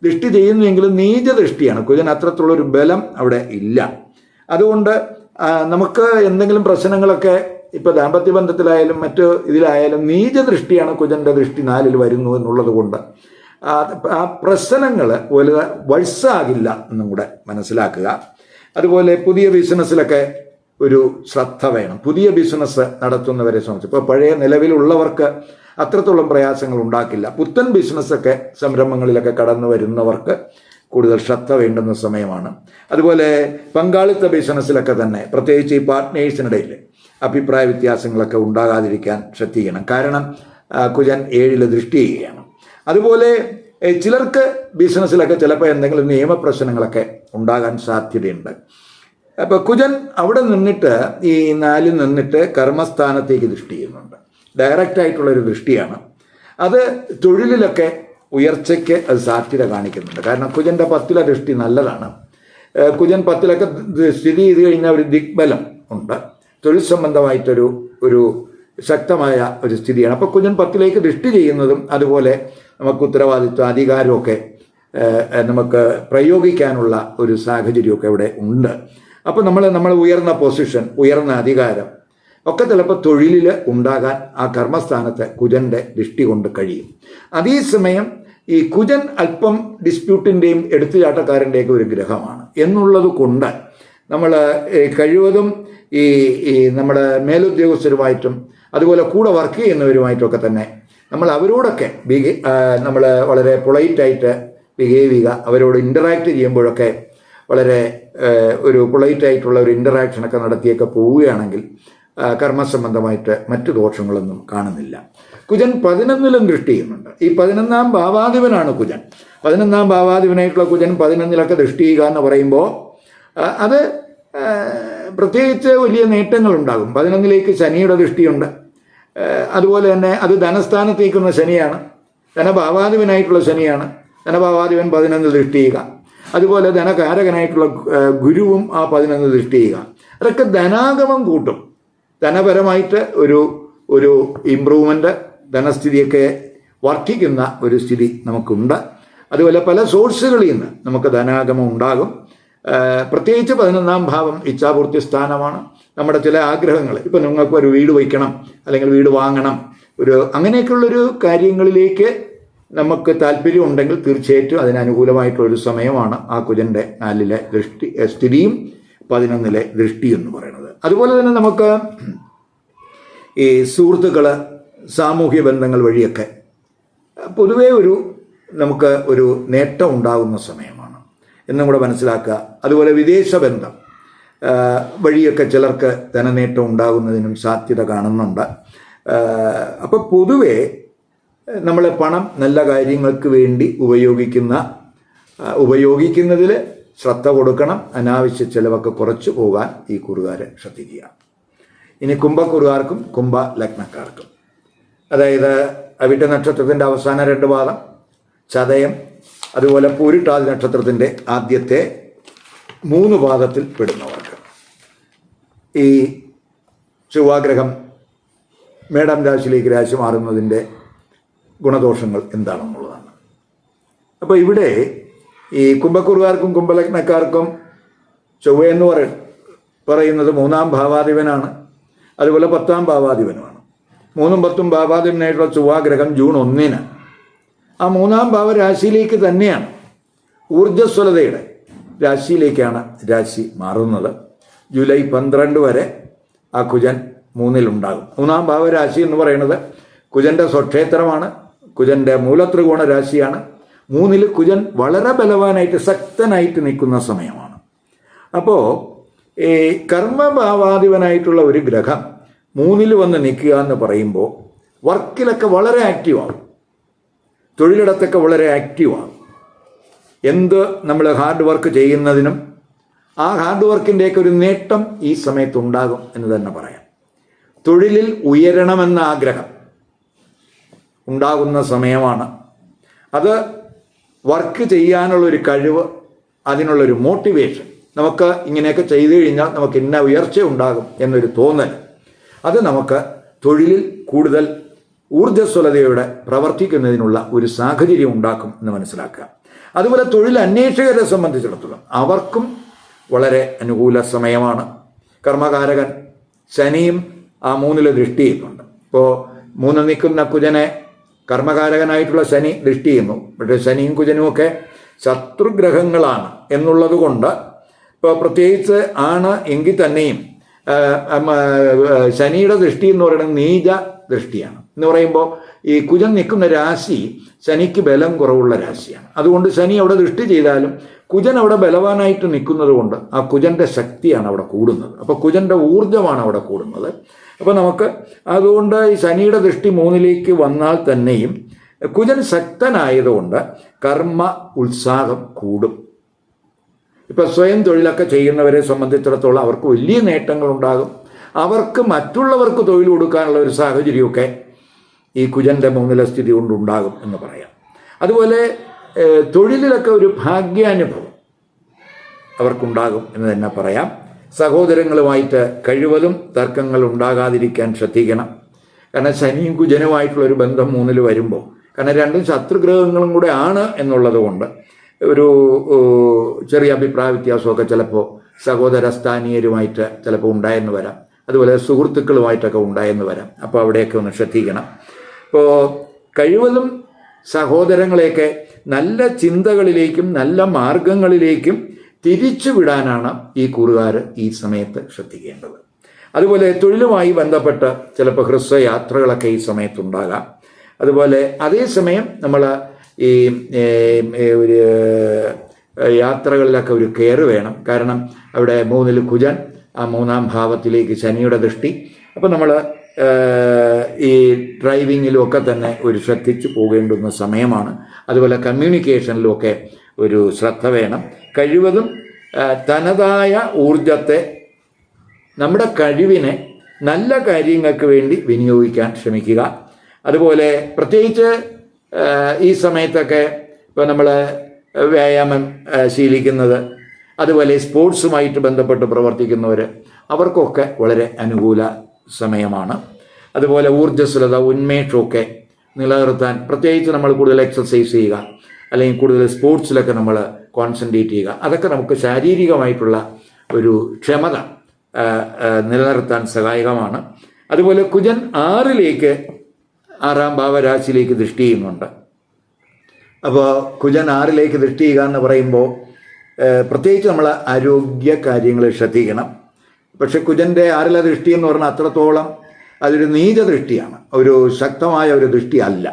[SPEAKER 1] ദൃഷ്ടി ചെയ്യുന്നുവെങ്കിലും നീച ദൃഷ്ടിയാണ്. കുജൻ അത്രത്തുള്ളൊരു ബലം അവിടെ ഇല്ല. അതുകൊണ്ട് നമുക്ക് എന്തെങ്കിലും പ്രശ്നങ്ങളൊക്കെ ഇപ്പോൾ ദാമ്പത്യ ബന്ധത്തിലായാലും മറ്റു ഇതിലായാലും നീച ദൃഷ്ടിയാണ് കുജൻ്റെ ദൃഷ്ടി 4-ൽ വരുന്നു എന്നുള്ളത് കൊണ്ട് ആ പ്രശ്നങ്ങൾ വത്സാകില്ല എന്നും കൂടെ മനസ്സിലാക്കുക. അതുപോലെ പുതിയ ബിസിനസ്സിലൊക്കെ ഒരു ശ്രദ്ധ വേണം. പുതിയ ബിസിനസ് നടത്തുന്നവരെ സംബന്ധിച്ച് ഇപ്പോൾ പഴയ നിലവിലുള്ളവർക്ക് അത്രത്തോളം പ്രയാസങ്ങൾ ഉണ്ടാക്കില്ല. പുത്തൻ ബിസിനസ്സൊക്കെ സംരംഭങ്ങളിലൊക്കെ കടന്നു വരുന്നവർക്ക് കൂടുതൽ ശ്രദ്ധ വേണ്ടുന്ന സമയമാണ്. അതുപോലെ പങ്കാളിത്ത ബിസിനസ്സിലൊക്കെ തന്നെ പ്രത്യേകിച്ച് ഈ പാർട്ട്നേഴ്സിനിടയിൽ അഭിപ്രായ വ്യത്യാസങ്ങളൊക്കെ ഉണ്ടാകാതിരിക്കാൻ ശ്രദ്ധിക്കണം. കാരണം കുജൻ 7 ദൃഷ്ടി ചെയ്യുകയാണ്. അതുപോലെ ചിലർക്ക് ബിസിനസ്സിലൊക്കെ ചിലപ്പോൾ എന്തെങ്കിലും നിയമപ്രശ്നങ്ങളൊക്കെ ഉണ്ടാകാൻ സാധ്യതയുണ്ട്. അപ്പോൾ കുജൻ അവിടെ നിന്നിട്ട് ഈ 4 നിന്നിട്ട് കർമ്മസ്ഥാനത്തേക്ക് ദൃഷ്ടി ചെയ്യുന്നുണ്ട്. ഡയറക്റ്റായിട്ടുള്ളൊരു ദൃഷ്ടിയാണ്. അത് തൊഴിലിലൊക്കെ ഉയർച്ചയ്ക്ക് അത് സാധ്യത കാണിക്കുന്നുണ്ട്. കാരണം കുജൻ്റെ 10ലെ ദൃഷ്ടി നല്ലതാണ്. കുജൻ 10ലൊക്കെ സ്ഥിതി ചെയ്ത് കഴിഞ്ഞാൽ ഒരു ദിഗ്ബലം ഉണ്ട്. തൊഴിൽ സംബന്ധമായിട്ടൊരു ശക്തമായ ഒരു സ്ഥിതിയാണ്. അപ്പോൾ കുജൻ 10ലേക്ക് ദൃഷ്ടി ചെയ്യുന്നതും അതുപോലെ നമുക്ക് ഉത്തരവാദിത്വം അധികാരമൊക്കെ നമുക്ക് പ്രയോഗിക്കാനുള്ള ഒരു സാഹചര്യമൊക്കെ ഇവിടെ ഉണ്ട്. അപ്പോൾ നമ്മൾ ഉയർന്ന പൊസിഷൻ, ഉയർന്ന അധികാരം ഒക്കെ ചിലപ്പോൾ തൊഴിലിൽ ഉണ്ടാകാൻ ആ കർമ്മസ്ഥാനത്ത് കുജൻ്റെ ദൃഷ്ടി കൊണ്ട് കഴിയും. അതേസമയം ഈ കുജൻ അല്പം ഡിസ്പ്യൂട്ടിൻ്റെയും എടുത്തുചാട്ടക്കാരൻ്റെയൊക്കെ ഒരു ഗ്രഹമാണ് എന്നുള്ളത് കൊണ്ട് നമ്മൾ കഴിവതും ഈ നമ്മുടെ മേലുദ്യോഗസ്ഥരുമായിട്ടും അതുപോലെ കൂടെ വർക്ക് ചെയ്യുന്നവരുമായിട്ടൊക്കെ തന്നെ നമ്മൾ അവരോടൊക്കെ നമ്മൾ വളരെ പൊളൈറ്റായിട്ട് ബിഹേവ് ചെയ്യുക. അവരോട് ഇൻ്ററാക്ട് ചെയ്യുമ്പോഴൊക്കെ വളരെ ഒരു പൊളൈറ്റായിട്ടുള്ള ഒരു ഇൻ്ററാക്ഷനൊക്കെ നടത്തിയൊക്കെ പോവുകയാണെങ്കിൽ കർമ്മസംബന്ധമായിട്ട് മറ്റു ദോഷങ്ങളൊന്നും കാണുന്നില്ല. കുജൻ 11ലും ദൃഷ്ടി ചെയ്യുന്നുണ്ട്. ഈ 11ാം ഭാവാധിപനാണ് കുജൻ. 11ാം ഭാവാധിപനായിട്ടുള്ള കുജൻ 11ലൊക്കെ ദൃഷ്ടി ചെയ്യുക എന്ന് പറയുമ്പോൾ അത് പ്രത്യേകിച്ച് വലിയ നേട്ടങ്ങളുണ്ടാകും. 11ലേക്ക് ശനിയുടെ ദൃഷ്ടിയുണ്ട്. അതുപോലെ തന്നെ അത് ധനസ്ഥാനത്തേക്കുന്ന ശനിയാണ്, ധനഭാവാധിപനായിട്ടുള്ള ശനിയാണ്. ധനഭാവാധിപൻ 11 ദൃഷ്ടി ചെയ്യുക. അതുപോലെ ധനകാരകനായിട്ടുള്ള ഗുരുവും ആ 11 ദൃഷ്ടി ചെയ്യുക. അതൊക്കെ ധനാഗമം കൂട്ടും. ധനപരമായിട്ട് ഒരു ഇമ്പ്രൂവ്മെൻ്റ്, ധനസ്ഥിതിയൊക്കെ വർദ്ധിക്കുന്ന ഒരു സ്ഥിതി നമുക്കുണ്ട്. അതുപോലെ പല സോഴ്സുകളിൽ നിന്ന് നമുക്ക് ധനാഗമം ഉണ്ടാകും. പ്രത്യേകിച്ച് 11ാം ഭാവം ഇച്ഛാപൂർത്തി സ്ഥാനമാണ്. നമ്മുടെ ചില ആഗ്രഹങ്ങൾ, ഇപ്പം നിങ്ങൾക്ക് ഒരു വീട് വയ്ക്കണം അല്ലെങ്കിൽ വീട് വാങ്ങണം, അങ്ങനെയൊക്കെയുള്ളൊരു കാര്യങ്ങളിലേക്ക് നമുക്ക് താല്പര്യം ഉണ്ടെങ്കിൽ തീർച്ചയായിട്ടും അതിനനുകൂലമായിട്ടുള്ളൊരു സമയമാണ് ആ കുജൻ്റെ 4ലെ സ്ഥിതിയും 11ലെ ദൃഷ്ടി എന്ന് പറയുന്നത്. അതുപോലെ തന്നെ നമുക്ക് ഈ സുഹൃത്തുക്കൾ, സാമൂഹ്യ ബന്ധങ്ങൾ വഴിയൊക്കെ പൊതുവേ നമുക്ക് ഒരു നേട്ടം ഉണ്ടാകുന്ന സമയമാണ് എന്നും കൂടെ മനസ്സിലാക്കുക. അതുപോലെ വിദേശ ബന്ധം വഴിയൊക്കെ ചിലർക്ക് ധനനേട്ടം ഉണ്ടാകുന്നതിനും സാധ്യത കാണുന്നുണ്ട്. അപ്പോൾ പൊതുവേ നമ്മൾ പണം നല്ല കാര്യങ്ങൾക്ക് വേണ്ടി ഉപയോഗിക്കുന്നതിൽ ശ്രദ്ധ കൊടുക്കണം. അനാവശ്യ ചിലവൊക്കെ കുറച്ചു പോകാൻ ഈ കുറുകാരെ ശ്രദ്ധിക്കുക. ഇനി കുംഭക്കുറുകാർക്കും കുംഭ ലഗ്നക്കാർക്കും, അതായത് അവിട്ട നക്ഷത്രത്തിൻ്റെ അവസാന 2 പാദം, ചതയം, അതുപോലെ പൂരിട്ടാതി നക്ഷത്രത്തിൻ്റെ ആദ്യത്തെ 3 പാദത്തിൽ പെടുന്നവർക്ക് ഈ ചൊവ്വാഗ്രഹം മേടം രാശിയിലേക്ക് രാശി മാറുന്നതിൻ്റെ ഗുണദോഷങ്ങൾ എന്താണെന്നുള്ളതാണ്. അപ്പോൾ ഇവിടെ ഈ കുംഭക്കുറുകാർക്കും കുംഭലഗ്നക്കാർക്കും ചൊവ്വയെന്ന് പറയുന്നത് 3ാം ഭാവാധിപനാണ്. അതുപോലെ 10ാം ഭാവാധിപനുമാണ്. 3ഉം 10ഉം ഭാവാധിപനായിട്ടുള്ള ചൊവ്വാഗ്രഹം ജൂൺ 1 ആ 3ാം ഭാവരാശിയിലേക്ക് തന്നെയാണ്, ഊർജ്ജസ്വലതയുടെ രാശിയിലേക്കാണ് രാശി മാറുന്നത്. ജൂലൈ 12 വരെ ആ കുജൻ 3ലുണ്ടാകും. 3ാം ഭാവരാശി എന്ന് പറയുന്നത് കുജൻ്റെ സ്വക്ഷേത്രമാണ്, കുജൻ്റെ മൂലത്രികോണ രാശിയാണ്. 3ൽ കുജൻ വളരെ ബലവാനായിട്ട് ശക്തനായിട്ട് നിൽക്കുന്ന സമയമാണ്. അപ്പോൾ ഈ കർമ്മഭാവാധിപനായിട്ടുള്ള ഒരു ഗ്രഹം 3ൽ വന്ന് നിൽക്കുക എന്ന് പറയുമ്പോൾ വർക്കിലൊക്കെ വളരെ ആക്റ്റീവാകും, തൊഴിലിടത്തൊക്കെ വളരെ ആക്റ്റീവാകും. നമ്മൾ ഹാർഡ് വർക്ക് ചെയ്യുന്നതിനും ആ ഹാർഡ് വർക്കിൻ്റെയൊക്കെ ഒരു നേട്ടം ഈ സമയത്തുണ്ടാകും എന്ന് തന്നെ പറയാം. തൊഴിലിൽ ഉയരണമെന്ന ആഗ്രഹം ഉണ്ടാകുന്ന സമയമാണ്. അത് വർക്ക് ചെയ്യാനുള്ളൊരു കഴിവ്, അതിനുള്ളൊരു മോട്ടിവേഷൻ, നമുക്ക് ഇങ്ങനെയൊക്കെ ചെയ്തു കഴിഞ്ഞാൽ നമുക്ക് ഇന്ന ഉയർച്ച ഉണ്ടാകും എന്നൊരു തോന്നൽ, അത് നമുക്ക് തൊഴിലിൽ കൂടുതൽ ഊർജ്ജസ്വലതയോടെ പ്രവർത്തിക്കുന്നതിനുള്ള ഒരു സാഹചര്യം ഉണ്ടാക്കും എന്ന് മനസ്സിലാക്കുക. അതുപോലെ തൊഴിൽ അന്വേഷകരെ സംബന്ധിച്ചിടത്തോളം അവർക്കും വളരെ അനുകൂല സമയമാണ്. കർമ്മകാരകൻ ശനിയും ആ 3ൽ ദൃഷ്ടി ചെയ്യുന്നുണ്ട്. ഇപ്പോൾ 3 നിൽക്കുന്ന കുജനെ കർമ്മകാരകനായിട്ടുള്ള ശനി ദൃഷ്ടി ചെയ്യുന്നു. പക്ഷേ ശനിയും കുജനുമൊക്കെ ശത്രുഗ്രഹങ്ങളാണ് എന്നുള്ളത് കൊണ്ട് ഇപ്പോൾ പ്രത്യേകിച്ച് ആണ് എങ്കിൽ തന്നെയും ശനിയുടെ ദൃഷ്ടി എന്ന് പറയുന്നത് നീച ദൃഷ്ടിയാണ്. എന്ന് പറയുമ്പോൾ ഈ കുജൻ നിൽക്കുന്ന രാശി ശനിക്ക് ബലം കുറവുള്ള രാശിയാണ്. അതുകൊണ്ട് ശനി അവിടെ ദൃഷ്ടി ചെയ്താലും കുജൻ അവിടെ ബലവാനായിട്ട് നിൽക്കുന്നത് കൊണ്ട് ആ കുജൻ്റെ ശക്തിയാണ് അവിടെ കൂടുന്നത്. അപ്പോൾ കുജൻ്റെ ഊർജ്ജമാണ് അവിടെ കൂടുന്നത്. അപ്പോൾ നമുക്ക് അതുകൊണ്ട് ഈ ശനിയുടെ ദൃഷ്ടി 3-ലേക്ക് വന്നാൽ തന്നെയും കുജൻ ശക്തനായതുകൊണ്ട് കർമ്മ ഉത്സാഹം കൂടും. ഇപ്പം സ്വയം തൊഴിലൊക്കെ ചെയ്യുന്നവരെ സംബന്ധിച്ചിടത്തോളം അവർക്ക് വലിയ നേട്ടങ്ങളുണ്ടാകും. അവർക്ക് മറ്റുള്ളവർക്ക് തൊഴിൽ കൊടുക്കാനുള്ള ഒരു സാഹചര്യമൊക്കെ ഈ കുജൻ്റെ 3-ലെ സ്ഥിതി കൊണ്ടുണ്ടാകും എന്ന് പറയാം. അതുപോലെ തൊഴിലിലൊക്കെ ഒരു ഭാഗ്യാനുഭവം അവർക്കുണ്ടാകും എന്ന് തന്നെ പറയാം. സഹോദരങ്ങളുമായിട്ട് കഴിവതും തർക്കങ്ങൾ ഉണ്ടാകാതിരിക്കാൻ ശ്രദ്ധിക്കണം. കാരണം ശനിയും കുജനുമായിട്ടുള്ളൊരു ബന്ധം 3-ൽ വരുമ്പോൾ, കാരണം രണ്ടും ശത്രുഗ്രഹങ്ങളും കൂടെ ആണ് എന്നുള്ളത് കൊണ്ട് ഒരു ചെറിയ അഭിപ്രായ വ്യത്യാസമൊക്കെ ചിലപ്പോൾ സഹോദര സ്ഥാനീയരുമായിട്ട് ചിലപ്പോൾ ഉണ്ടായെന്ന് വരാം. അതുപോലെ സുഹൃത്തുക്കളുമായിട്ടൊക്കെ ഉണ്ടായെന്ന് വരാം. അപ്പോൾ അവിടെയൊക്കെ ഒന്ന് ശ്രദ്ധിക്കണം. ഇപ്പോൾ കഴിവതും സഹോദരങ്ങളെയൊക്കെ നല്ല ചിന്തകളിലേക്കും നല്ല മാർഗങ്ങളിലേക്കും തിരിച്ചുവിടാനാണ് ഈ കൂറുകാർ ഈ സമയത്ത് ശ്രദ്ധിക്കേണ്ടത്. അതുപോലെ തൊഴിലുമായി ബന്ധപ്പെട്ട് ചിലപ്പോൾ ഹ്രസ്വയാത്രകളൊക്കെ ഈ സമയത്തുണ്ടാകാം. അതുപോലെ അതേസമയം നമ്മൾ ഈ ഒരു യാത്രകളിലൊക്കെ ഒരു കെയർ വേണം. കാരണം അവിടെ 3-ൽ കുജൻ, ആ 3-ാം ഭാവത്തിലേക്ക് ശനിയുടെ ദൃഷ്ടി. അപ്പോൾ നമ്മൾ ഈ ഡ്രൈവിങ്ങിലും ഒക്കെ തന്നെ ഒരു ശ്രദ്ധിച്ചു പോകേണ്ടുന്ന സമയമാണ്. അതുപോലെ കമ്മ്യൂണിക്കേഷനിലുമൊക്കെ ഒരു ശ്രദ്ധ വേണം. കഴിവതും തനതായ ഊർജത്തെ, നമ്മുടെ കഴിവിനെ നല്ല കാര്യങ്ങൾക്ക് വേണ്ടി വിനിയോഗിക്കാൻ ശ്രമിക്കുക. അതുപോലെ പ്രത്യേകിച്ച് ഈ സമയത്തൊക്കെ ഇപ്പോൾ നമ്മൾ വ്യായാമം ശീലിക്കുന്നത്, അതുപോലെ സ്പോർട്സുമായിട്ട് ബന്ധപ്പെട്ട് പ്രവർത്തിക്കുന്നവർ, അവർക്കൊക്കെ വളരെ അനുകൂല സമയമാണ്. അതുപോലെ ഊർജ്ജസ്വലത, ഉന്മേഷമൊക്കെ നിലനിർത്താൻ പ്രത്യേകിച്ച് നമ്മൾ കൂടുതൽ എക്സസൈസ് ചെയ്യുക, അല്ലെങ്കിൽ കൂടുതൽ സ്പോർട്സിലൊക്കെ നമ്മൾ കോൺസെൻട്രേറ്റ് ചെയ്യുക. അതൊക്കെ നമുക്ക് ശാരീരികമായിട്ടുള്ള ഒരു ക്ഷമത നിലനിർത്താൻ സഹായകമാണ്. അതുപോലെ കുജൻ 6-ലേക്ക് 6-ാം ഭാവരാശിയിലേക്ക് ദൃഷ്ടി ചെയ്യുന്നുണ്ട്. അപ്പോൾ കുജൻ 6-ലേക്ക് ദൃഷ്ടി ചെയ്യുക എന്ന് പറയുമ്പോൾ പ്രത്യേകിച്ച് നമ്മൾ ആരോഗ്യ കാര്യങ്ങൾ ശ്രദ്ധിക്കണം. പക്ഷെ കുജൻ്റെ 6-ലെ ദൃഷ്ടി എന്ന് പറഞ്ഞാൽ അത്രത്തോളം അതൊരു നീച ദൃഷ്ടിയാണ്, ഒരു ശക്തമായ ഒരു ദൃഷ്ടി അല്ല.